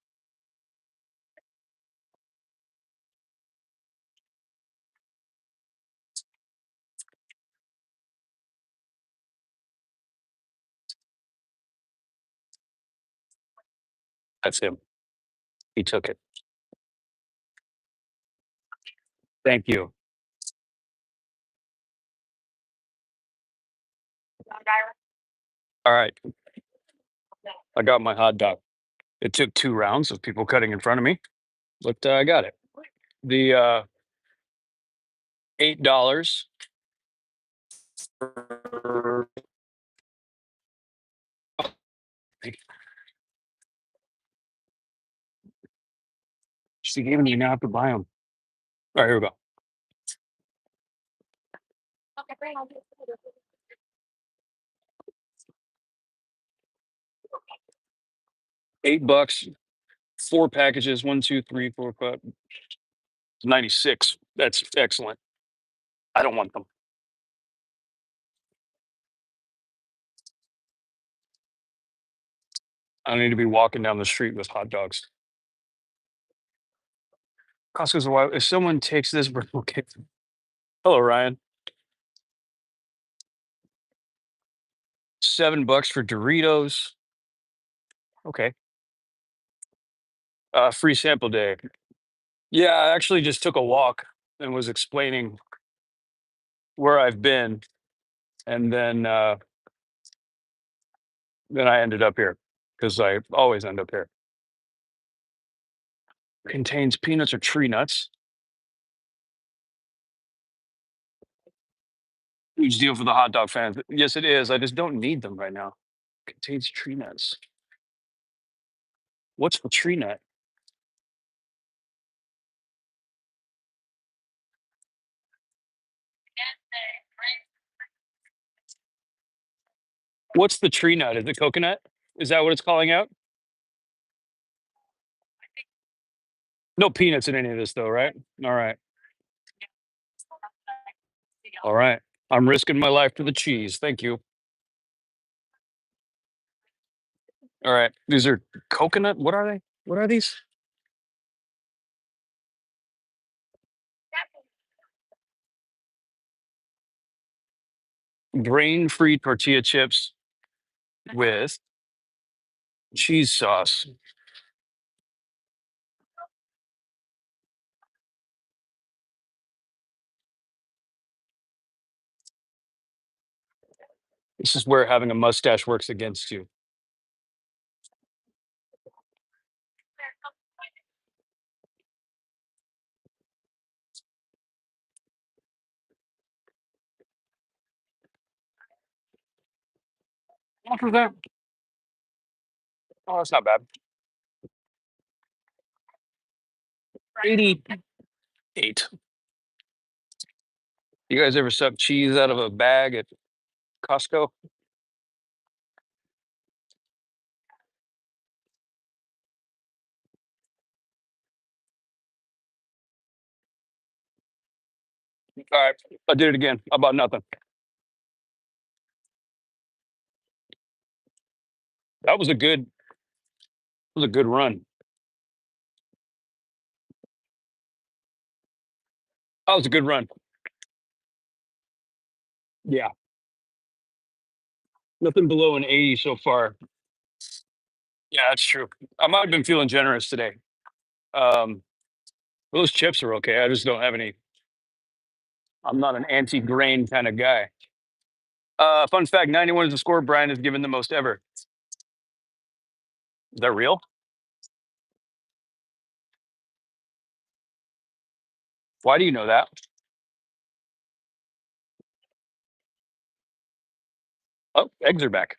that's him. He took it. Thank you. All right, I got my hot dog. It took 2 rounds of people cutting in front of me, but I got it. The $8 for she gave me, you now have to buy them. All right, here we go. $8, 4 packages. One, two, three, four, five. 96. That's excellent. I don't want them. I don't need to be walking down the street with hot dogs. Costco's a while. If someone takes this, okay. Hello, Ryan. $7 for Doritos. Okay. Free sample day. Yeah, I actually just took a walk and was explaining where I've been, and then I ended up here because I always end up here. Contains peanuts or tree nuts. Huge deal for the hot dog fans. Yes, it is. I just don't need them right now. Contains tree nuts. What's the tree nut? What's the tree nut? Is it coconut? Is that what it's calling out? No peanuts in any of this though, right? All right. All right. I'm risking my life for the cheese. Thank you. All right. These are coconut. What are they? What are these? Grain-free tortilla chips with cheese sauce. This is where having a mustache works against you. What was that? Oh, that's not bad. 88. You guys ever suck cheese out of a bag at Costco? All right. I did it again. How about nothing? That was a good run. That was a good run. Yeah. Nothing below an 80 so far. Yeah, that's true. I might have been feeling generous today. Um, those chips are okay. I just don't have any. I'm not an anti-grain kind of guy. Fun fact: 91 is the score Brian has given the most ever. Is that real? Why do you know that? Oh, eggs are back.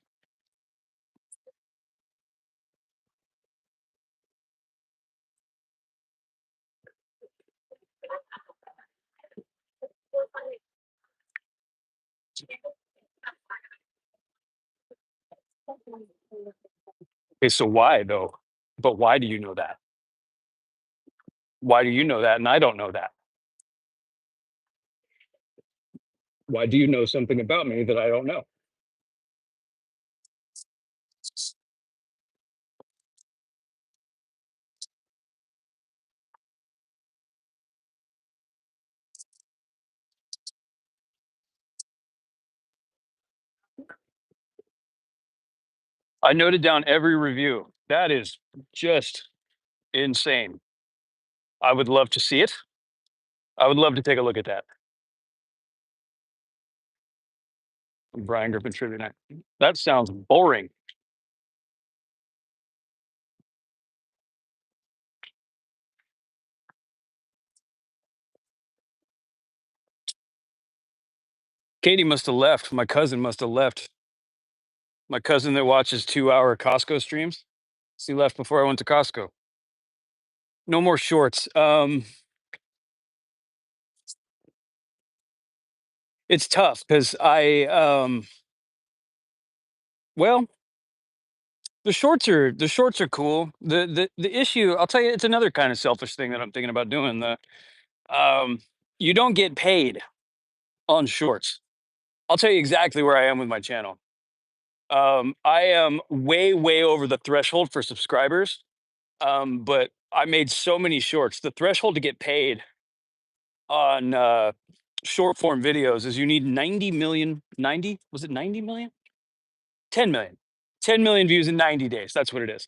Okay, so why though? But why do you know that? Why do you know that and I don't know that? Why do you know something about me that I don't know? I noted down every review. That is just insane. I would love to see it. I would love to take a look at that. Brian Griffin trivia night. That sounds boring. Katie must have left. My cousin must have left. My cousin that watches 2-hour Costco streams. She left before I went to Costco. No more shorts. It's tough because well, the shorts are cool. The issue, I'll tell you, it's another kind of selfish thing that I'm thinking about doing. Um you don't get paid on shorts. I'll tell you exactly where I am with my channel. I am way, way over the threshold for subscribers. But I made so many shorts. The threshold to get paid on short form videos is you need 90 million, 90, was it 90 million? 10 million. 10 million views in 90 days. That's what it is.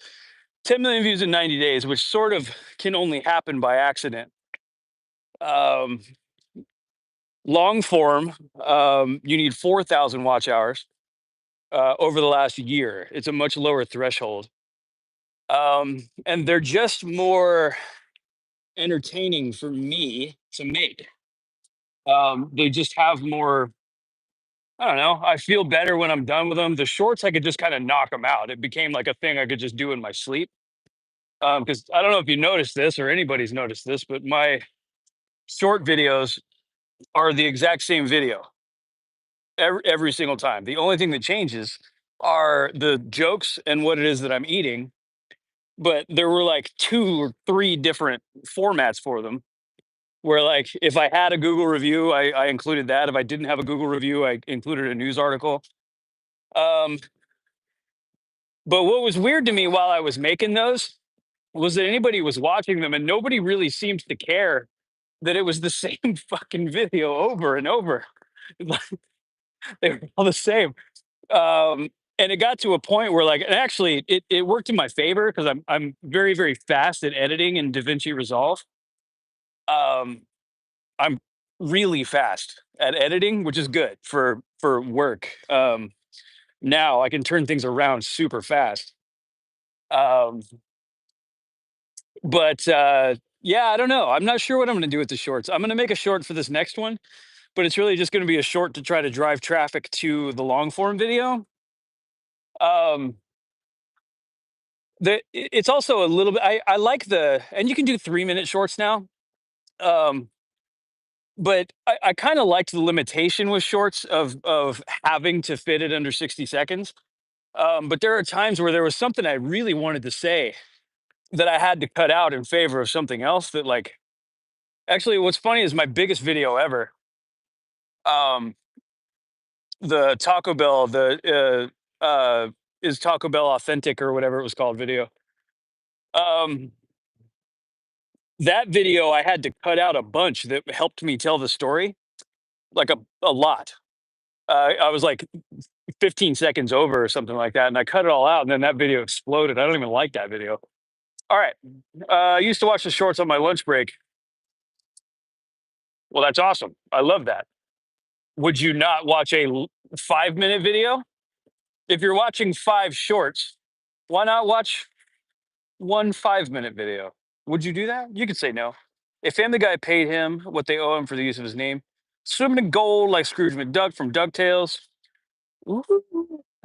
10 million views in 90 days, which sort of can only happen by accident. Um, long form, you need 4,000 watch hours over the last year. It's a much lower threshold. And they're just more entertaining for me to make. They just have more. I don't know. I feel better when I'm done with them. The shorts, I could just kind of knock them out. It became like a thing I could just do in my sleep. Because I don't know if you noticed this or anybody's noticed this, but my short videos are the exact same video every single time. The only thing that changes are the jokes and what it is that I'm eating. but there were like 2 or 3 different formats for them, where, like, if I had a Google review, I included that. If I didn't have a Google review, I included a news article. Um, but what was weird to me while I was making those was that anybody was watching them and nobody really seemed to care that it was the same fucking video over and over. Like, they were all the same. And it got to a point where, like, and actually it worked in my favor because I'm very, very fast at editing in DaVinci Resolve. Um, I'm really fast at editing, which is good for work. Now I can turn things around super fast. Um, but yeah, I don't know. I'm not sure what I'm going to do with the shorts. I'm going to make a short for this next one, but it's really just going to be a short to try to drive traffic to the long form video. Um, it's also a little bit. I like the, and you can do 3 minute shorts now. Um, but I kind of liked the limitation with shorts of having to fit it under 60 seconds. But there are times where there was something I really wanted to say that I had to cut out in favor of something else that, like, actually what's funny is my biggest video ever, um, the Taco Bell, is Taco Bell authentic or whatever it was called video. Um, that video I had to cut out a bunch that helped me tell the story, like a lot. I was like 15 seconds over or something like that, and I cut it all out, and then that video exploded. I don't even like that video. All right. I used to watch the shorts on my lunch break. Well, that's awesome. I love that. Would you not watch a 5 minute video? If you're watching five shorts, why not watch one 5 minute video? Would you do that? You could say no. If Family Guy paid him what they owe him for the use of his name, swimming in gold like Scrooge McDuck from DuckTales. Ooh.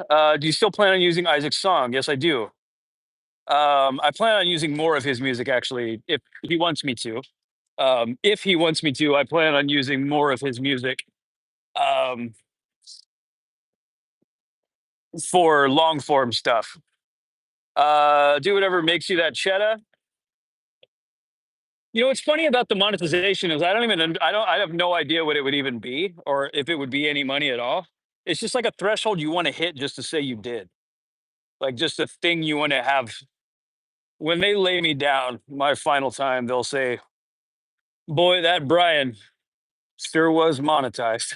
Do you still plan on using Isaac's song? Yes, I do. I plan on using more of his music actually, if he wants me to. If he wants me to, I plan on using more of his music um, for long form stuff. Do whatever makes you that cheddar. You know what's funny about the monetization is I have no idea what it would even be or if it would be any money at all. It's just like a threshold you want to hit just to say you did. Like just a thing you want to have. When they lay me down my final time, they'll say, "Boy, that Brian sure was monetized."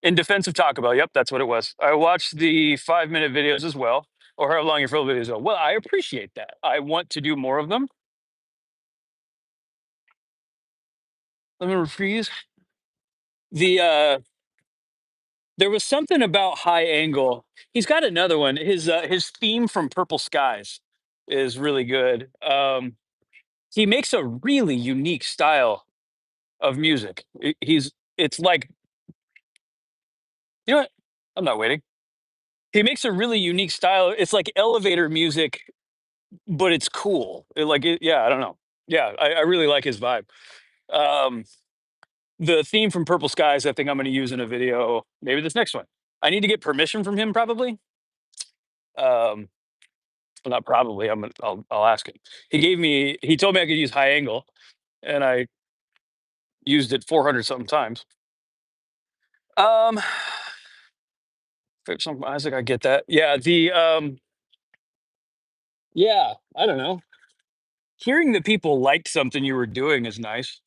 In defense of Taco Bell, yep, that's what it was. I watched the 5 minute videos as well, or how long your full videos are. Well, I appreciate that. I want to do more of them. Let me reprise. There was something about high angle. He's got another one. His theme from Purple Skies is really good. He makes a really unique style of music. It's like, you know what? I'm not waiting. He makes a really unique style. It's like elevator music, but it's cool. Yeah, I don't know. Yeah, I really like his vibe. Um, the theme from Purple Skies, I think I'm going to use in a video. Maybe this next one. I need to get permission from him, probably. Um, well, not probably. I'll ask him. He told me I could use high angle, and I used it 400 something times. Um, fix some Isaac, I get that. Yeah, yeah, I don't know. Hearing that people liked something you were doing is nice,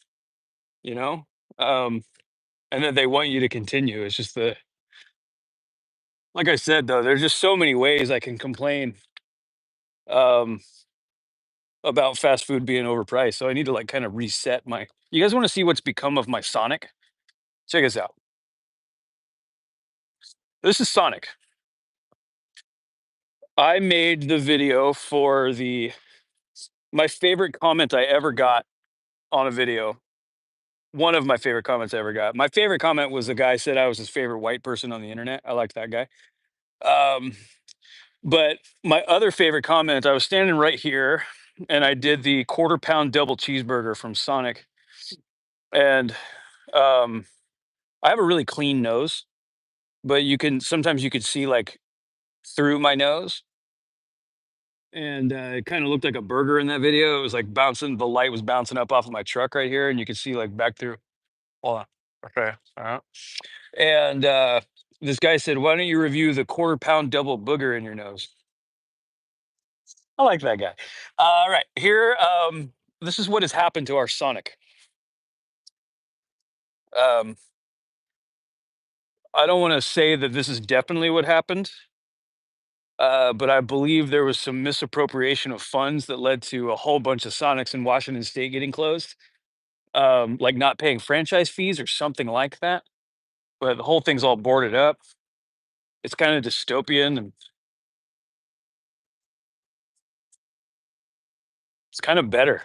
you know? Um, and that they want you to continue. It's just like I said though, there's just so many ways I can complain um about fast food being overpriced. So I need to like kind of reset my. You guys want to see what's become of my Sonic? Check this out. This is Sonic. I made the video for the my favorite comment I ever got on a video. One of my favorite comments I ever got. My favorite comment was the guy said I was his favorite white person on the internet. I liked that guy. Um, but my other favorite comment, I was standing right here and I did the quarter pound double cheeseburger from Sonic. And um, I have a really clean nose, but sometimes you could see like through my nose, and it kind of looked like a burger in that video. It was like bouncing. The light was bouncing up off of my truck right here, and you could see like back through. Hold on. Okay. All right. And this guy said, "Why don't you review the quarter-pound double booger in your nose?" I like that guy. All right, here. This is what has happened to our Sonic. Um, I don't want to say that this is definitely what happened, but I believe there was some misappropriation of funds that led to a whole bunch of Sonics in Washington State getting closed, like not paying franchise fees or something like that. But the whole thing's all boarded up. It's kind of dystopian and it's kind of better.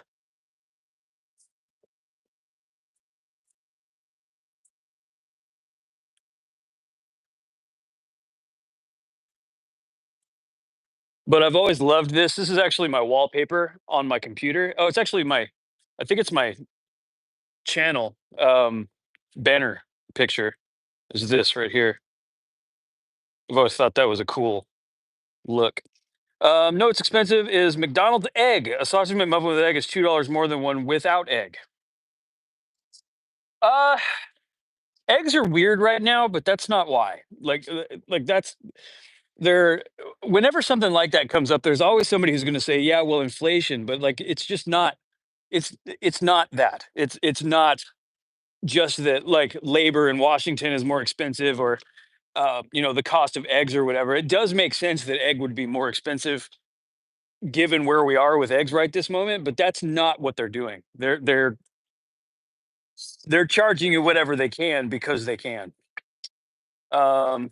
But I've always loved this. This is actually my wallpaper on my computer. Oh, it's actually I think it's my channel banner picture is this right here. I've always thought that was a cool look. No, it's expensive. Is McDonald's egg a sausage McMuffin with egg is $2 more than one without egg? Uh, Eggs are weird right now, but that's not why. Like that's there. Whenever something like that comes up, there's always somebody who's going to say, "Yeah, well, inflation," but like it's just not. It's not that. It's not just that like labor in Washington is more expensive or the cost of eggs or whatever. It does make sense that egg would be more expensive given where we are with eggs right this moment, but that's not what they're doing. They're charging you whatever they can because they can. Um,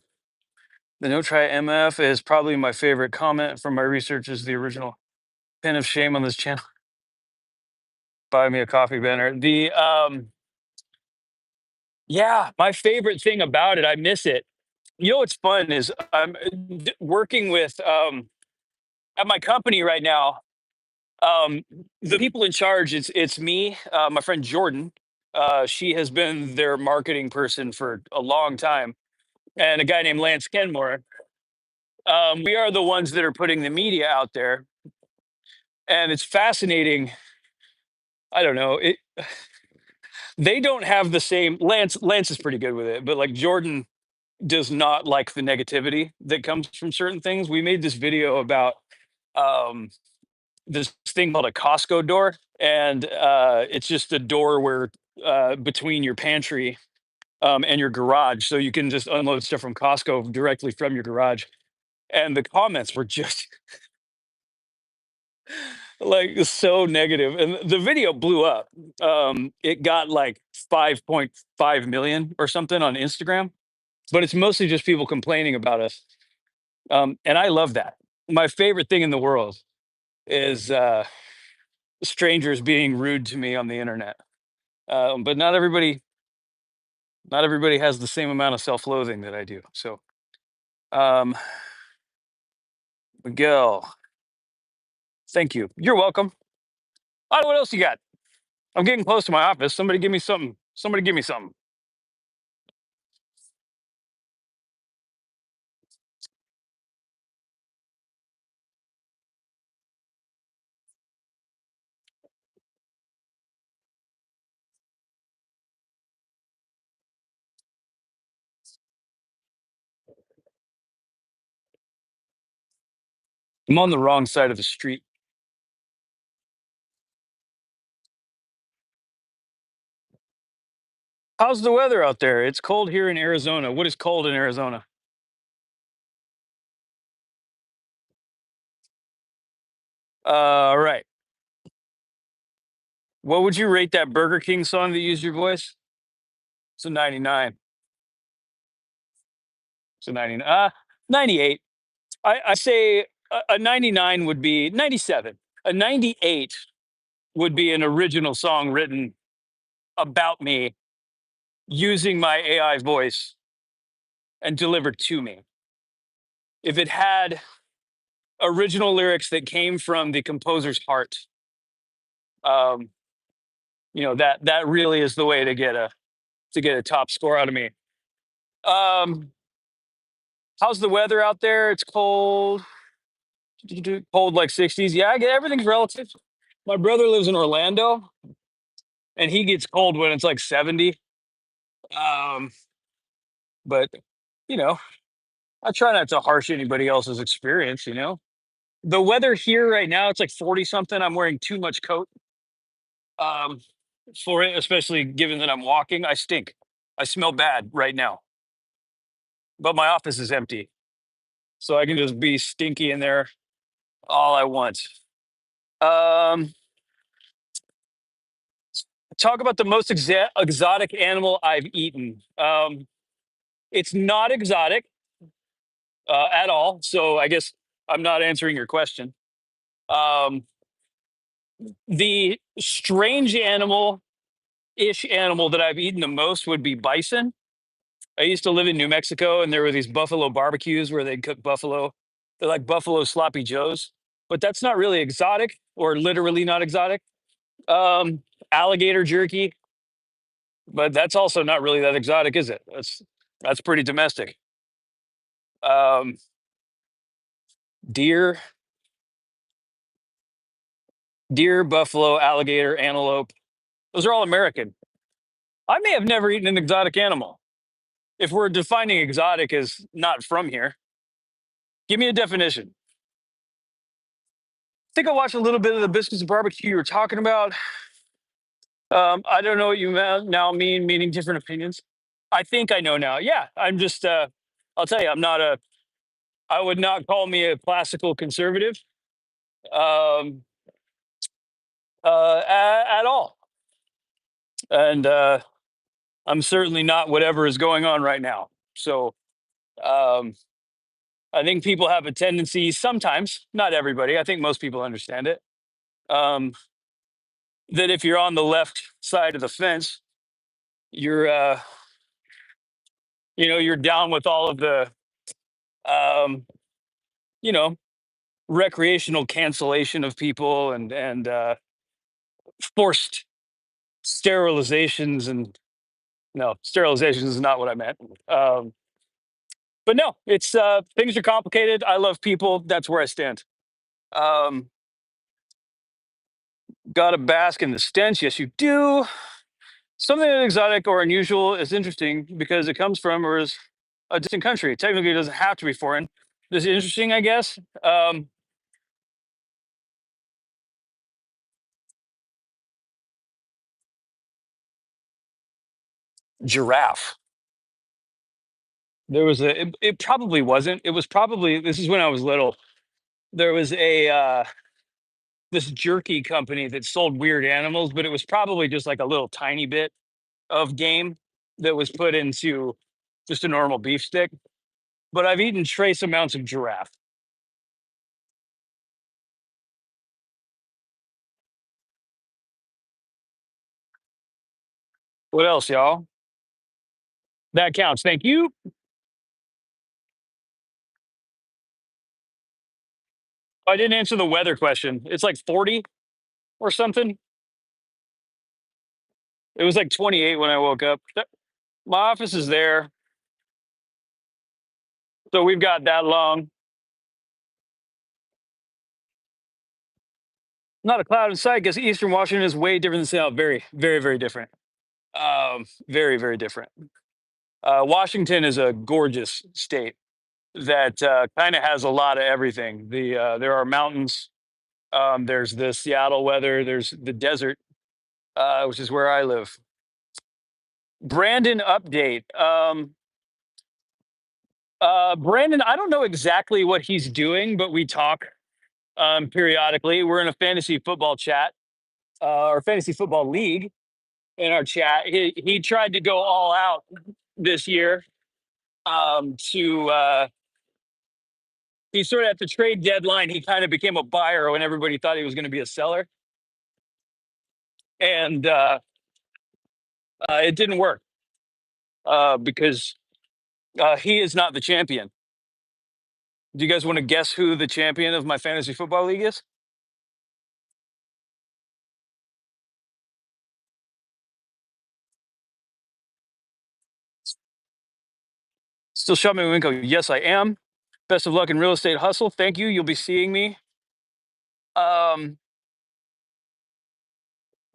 the no try MF is probably my favorite comment from my research is the original pin of shame on this channel. Buy me a coffee banner. Yeah, my favorite thing about it, I miss it. You know what's fun is I'm working with at my company right now. The people in charge, it's me, my friend Jordan. She has been their marketing person for a long time, and a guy named Lance Kenmore. We are the ones that are putting the media out there, and it's fascinating. I don't know. They don't have the same. Lance is pretty good with it, but like Jordan does not like the negativity that comes from certain things. We made this video about um, this thing called a Costco door, and it's just a door where between your pantry and your garage, so you can just unload stuff from Costco directly from your garage. And the comments were just like so negative, and the video blew up. It got like 5.5 million or something on Instagram, but it's mostly just people complaining about us. And I love that. My favorite thing in the world is strangers being rude to me on the internet. But not everybody has the same amount of self-loathing that I do. So, um, Miguel, thank you. You're welcome. I don't know what else you got. I'm getting close to my office. Somebody give me something. Somebody give me something. I'm on the wrong side of the street. How's the weather out there? It's cold here in Arizona. What is cold in Arizona? All right. What would you rate that Burger King song that used your voice? It's a 99. It's a 99. 98. I say a 99 would be 97. A 98 would be an original song written about me using my AI voice and delivered to me. If it had original lyrics that came from the composer's heart, um, that really is the way to get a top score out of me. Um, How's the weather out there? It's cold. Cold like 60s. Yeah, I get everything's relative. My brother lives in Orlando and he gets cold when it's like 70. Um, but you know, I try not to harsh anybody else's experience. The weather here right now, it's like 40 something. I'm wearing too much coat um for it, especially given that I'm walking. I stink. I smell bad right now. But my office is empty. So I can just be stinky in there all I want. Um Talk about the most exotic animal I've eaten. It's not exotic at all. So I guess I'm not answering your question. Um, the strange animal-ish animal that I've eaten the most would be bison. I used to live in New Mexico, and there were these buffalo barbecues where they'd cook buffalo. They're like buffalo sloppy joes, but that's not really exotic, or literally not exotic. Alligator jerky, but that's also not really that exotic, is it? That's pretty domestic. Um, deer, deer, buffalo, alligator, antelope. Those are all American. I may have never eaten an exotic animal. If we're defining exotic as not from here, give me a definition. I think I watched a little bit of the biscuits and barbecue you were talking about. I don't know what you now mean, meaning different opinions. I think I know now. Yeah, I'm just. I'll tell you, I'm not a. I would not call me a classical conservative um, at all, and I'm certainly not whatever is going on right now. So um, I think people have a tendency sometimes, not everybody. I think most people understand it. Um, that if you're on the left side of the fence, you're you're down with all of the um, you know recreational cancellation of people and forced sterilizations, and no, sterilizations is not what I meant. Um, but no, it's things are complicated. I love people. That's where I stand. Um, got to bask in the stench. Yes, you do. Something that exotic or unusual is interesting because it comes from or is a distant country. Technically, it doesn't have to be foreign. This is interesting, I guess. Giraffe. There was it probably wasn't. It was probably, this is when I was little. There was a this jerky company that sold weird animals, but it was probably just like a little tiny bit of game that was put into just a normal beef stick. But I've eaten trace amounts of giraffe. What else, y'all? That counts. Thank you. I didn't answer the weather question. It's like 40 or something. It was like 28 when I woke up. My office is there, so we've got that long. Not a cloud in sight because Eastern Washington is way different than Seattle. Very, very, very different. Very, very different. Washington is a gorgeous state that kind of has a lot of everything. There are mountains. There's the Seattle weather. There's the desert, which is where I live. Brandon update. Brandon, I don't know exactly what he's doing, but we talk periodically. We're in a fantasy football chat or fantasy football league in our chat. He tried to go all out this year to he sort of at the trade deadline he kind of became a buyer when everybody thought he was going to be a seller, and it didn't work because he is not the champion. Do you guys want to guess who the champion of my fantasy football league is? Still shopping at Winco? Yes, I am. Best of luck in real estate hustle. Thank you. You'll be seeing me. Um,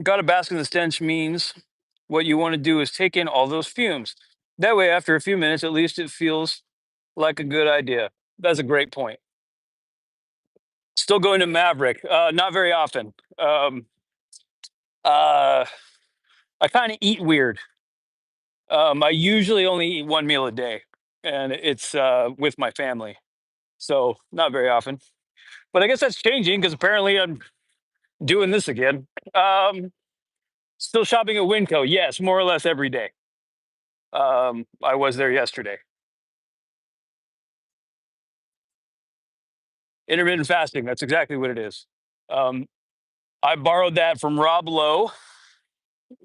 got a basket in the stench means what you want to do is take in all those fumes. That way, after a few minutes, at least it feels like a good idea. That's a great point. Still going to Maverick. Not very often. Uh, I kind of eat weird. I usually only eat one meal a day, and it's with my family, so not very often. But I guess that's changing because apparently I'm doing this again. Um, Still shopping at Winco. Yes, more or less every day. I was there yesterday. Intermittent fasting. That's exactly what it is. Um, I borrowed that from Rob Lowe,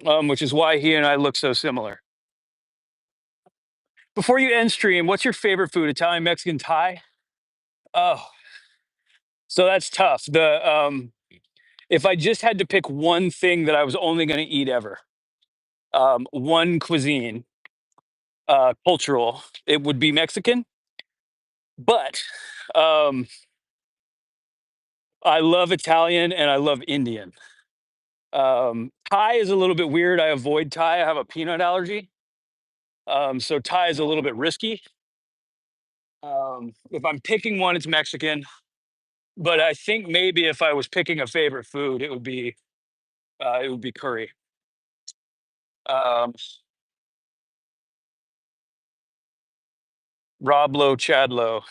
which is why he and I look so similar. Before you end stream, what's your favorite food? Italian, Mexican, Thai? Oh, so that's tough. The if I just had to pick one thing that I was only going to eat ever, one cuisine, cultural, it would be Mexican. But um, I love Italian and I love Indian. Thai is a little bit weird. I avoid Thai. I have a peanut allergy. So Thai is a little bit risky. If I'm picking one, it's Mexican. But I think maybe if I was picking a favorite food, it would be curry. Um, Rob Lowe, Chad Lowe.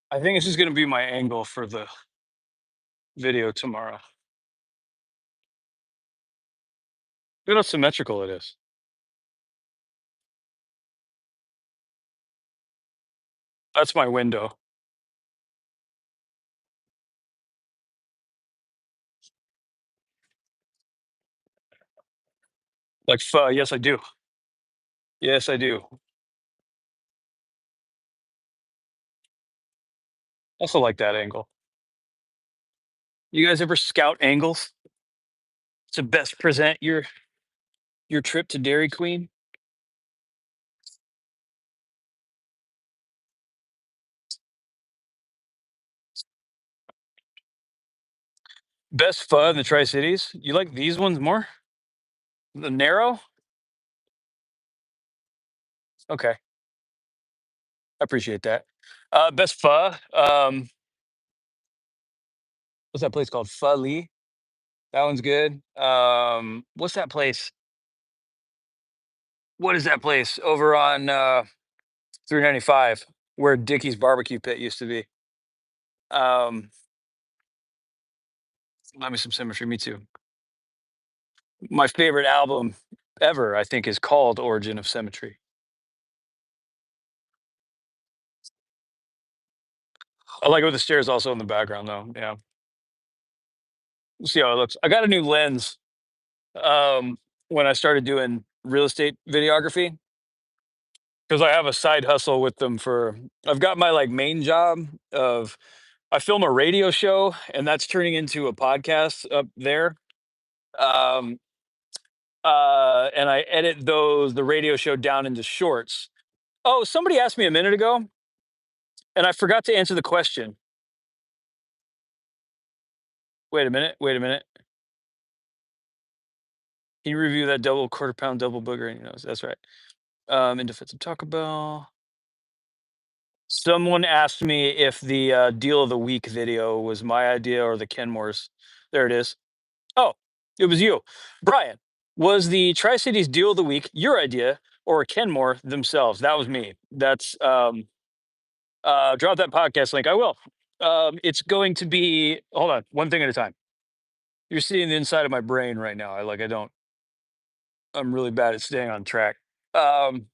I think this is going to be my angle for the video tomorrow. Look how symmetrical it is. That's my window. Like pho. Yes, I do. Yes, I do. Also like that angle. You guys ever scout angles to best present your trip to Dairy Queen? Best pho in the Tri Cities. You like these ones more? The narrow? Okay, I appreciate that. Best pho. What's that place called? Pho Lee. That one's good. What's that place? What is that place over on 395 where Dickie's barbecue pit used to be? Um, Let me some symmetry. Me too. My favorite album ever, I think, is called Origin of Symmetry. I like it with the stairs also in the background, though. Yeah, we'll see how it looks. I got a new lens when I started doing real estate videography because I have a side hustle with them for. I've got my like main job of I film a radio show and that's turning into a podcast up there. Um, and I edit the radio show down into shorts. Oh, somebody asked me a minute ago, and I forgot to answer the question. Wait a minute. Wait a minute. Can you review that double quarter pound double booger in your nose? That's right. In defense of Taco Bell. Someone asked me if the deal of the week video was my idea or the Kenmore's. There it is. Oh, it was you. Brian, was the Tri Cities deal of the week your idea or Kenmore themselves? That was me. That's drop that podcast link. I will. It's going to be hold on, one thing at a time. You're seeing the inside of my brain right now. I don't I'm really bad at staying on track. Um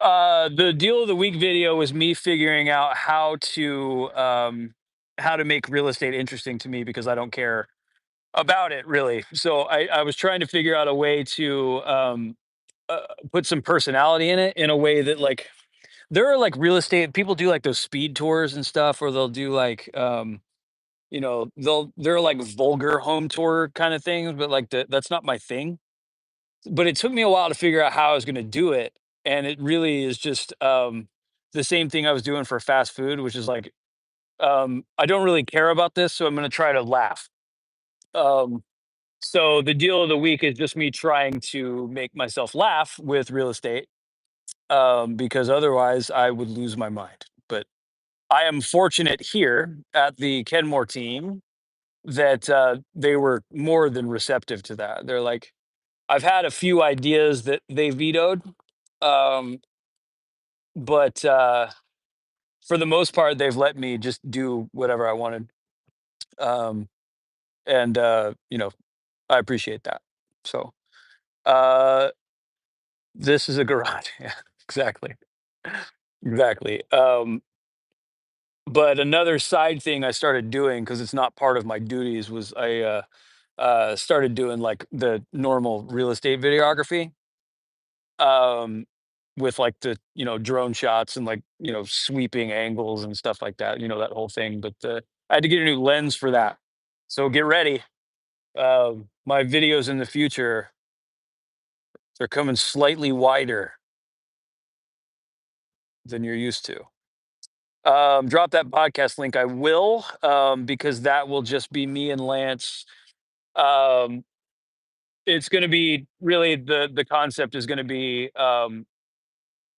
the deal of the week video was me figuring out how to make real estate interesting to me because I don't care about it really. So I was trying to figure out a way to uh, put some personality in it in a way that like there are like real estate people do like those speed tours and stuff, or they'll do like they're like vulgar home tour kind of things, but like that's not my thing. But it took me a while to figure out how I was going to do it, and it really is just the same thing I was doing for fast food, which is like I don't really care about this, so I'm going to try to laugh. Um, so the deal of the week is just me trying to make myself laugh with real estate, because otherwise I would lose my mind. But I am fortunate here at the Kenmore team that they were more than receptive to that. They're like, I've had a few ideas that they vetoed, um, but for the most part, they've let me just do whatever I wanted, um, and I appreciate that. So uh, this is a garage, yeah, exactly, exactly. But another side thing I started doing because it's not part of my duties was I started doing like the normal real estate videography, um, with like the drone shots and like sweeping angles and stuff like that. That whole thing. But I had to get a new lens for that. So get ready. My videos in the future, they're coming slightly wider than you're used to. Drop that podcast link. I will, because that will just be me and Lance. Um, it's going to be really the concept is going to be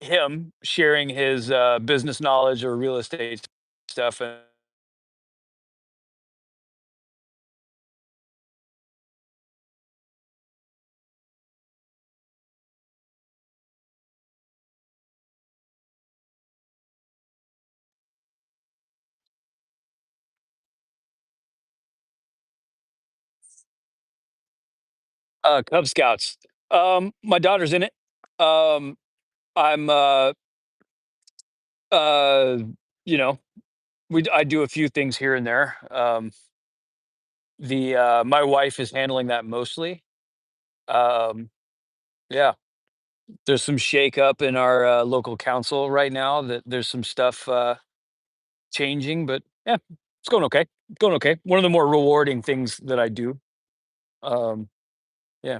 him sharing his business knowledge or real estate stuff. And Cub Scouts. My daughter's in it. Um, I'm uh, you know, I do a few things here and there. The My wife is handling that mostly. Um, yeah, there's some shakeup in our local council right now. That there's some stuff changing, but yeah, it's going okay. It's going okay. One of the more rewarding things that I do. Um, yeah.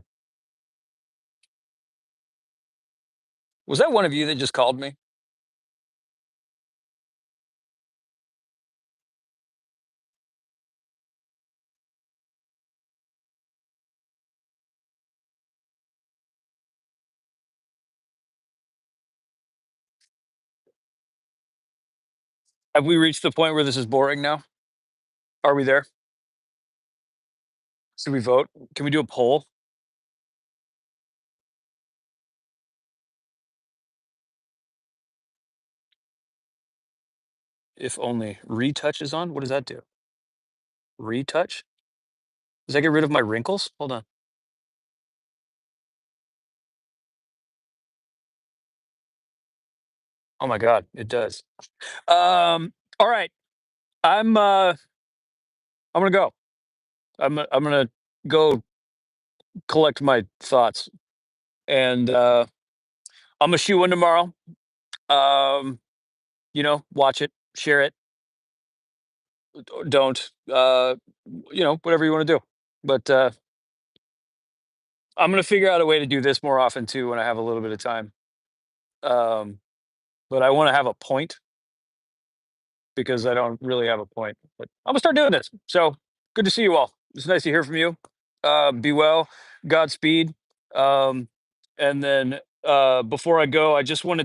Was that one of you that just called me? Have we reached the point where this is boring now? Are we there? Should we vote? Can we do a poll? If only retouch is on. What does that do? Retouch? Does that get rid of my wrinkles? Hold on. Oh my god, it does. All right. I'm gonna go. I'm gonna go collect my thoughts, and I'm gonna shoot one tomorrow. Um, watch it, share it, don't. Whatever you want to do. But I'm gonna figure out a way to do this more often too when I have a little bit of time. Um, but I want to have a point because I don't really have a point. But I'm gonna start doing this. So good to see you all. It's nice to hear from you. Be well. Godspeed. Um, and then before I go, I just want to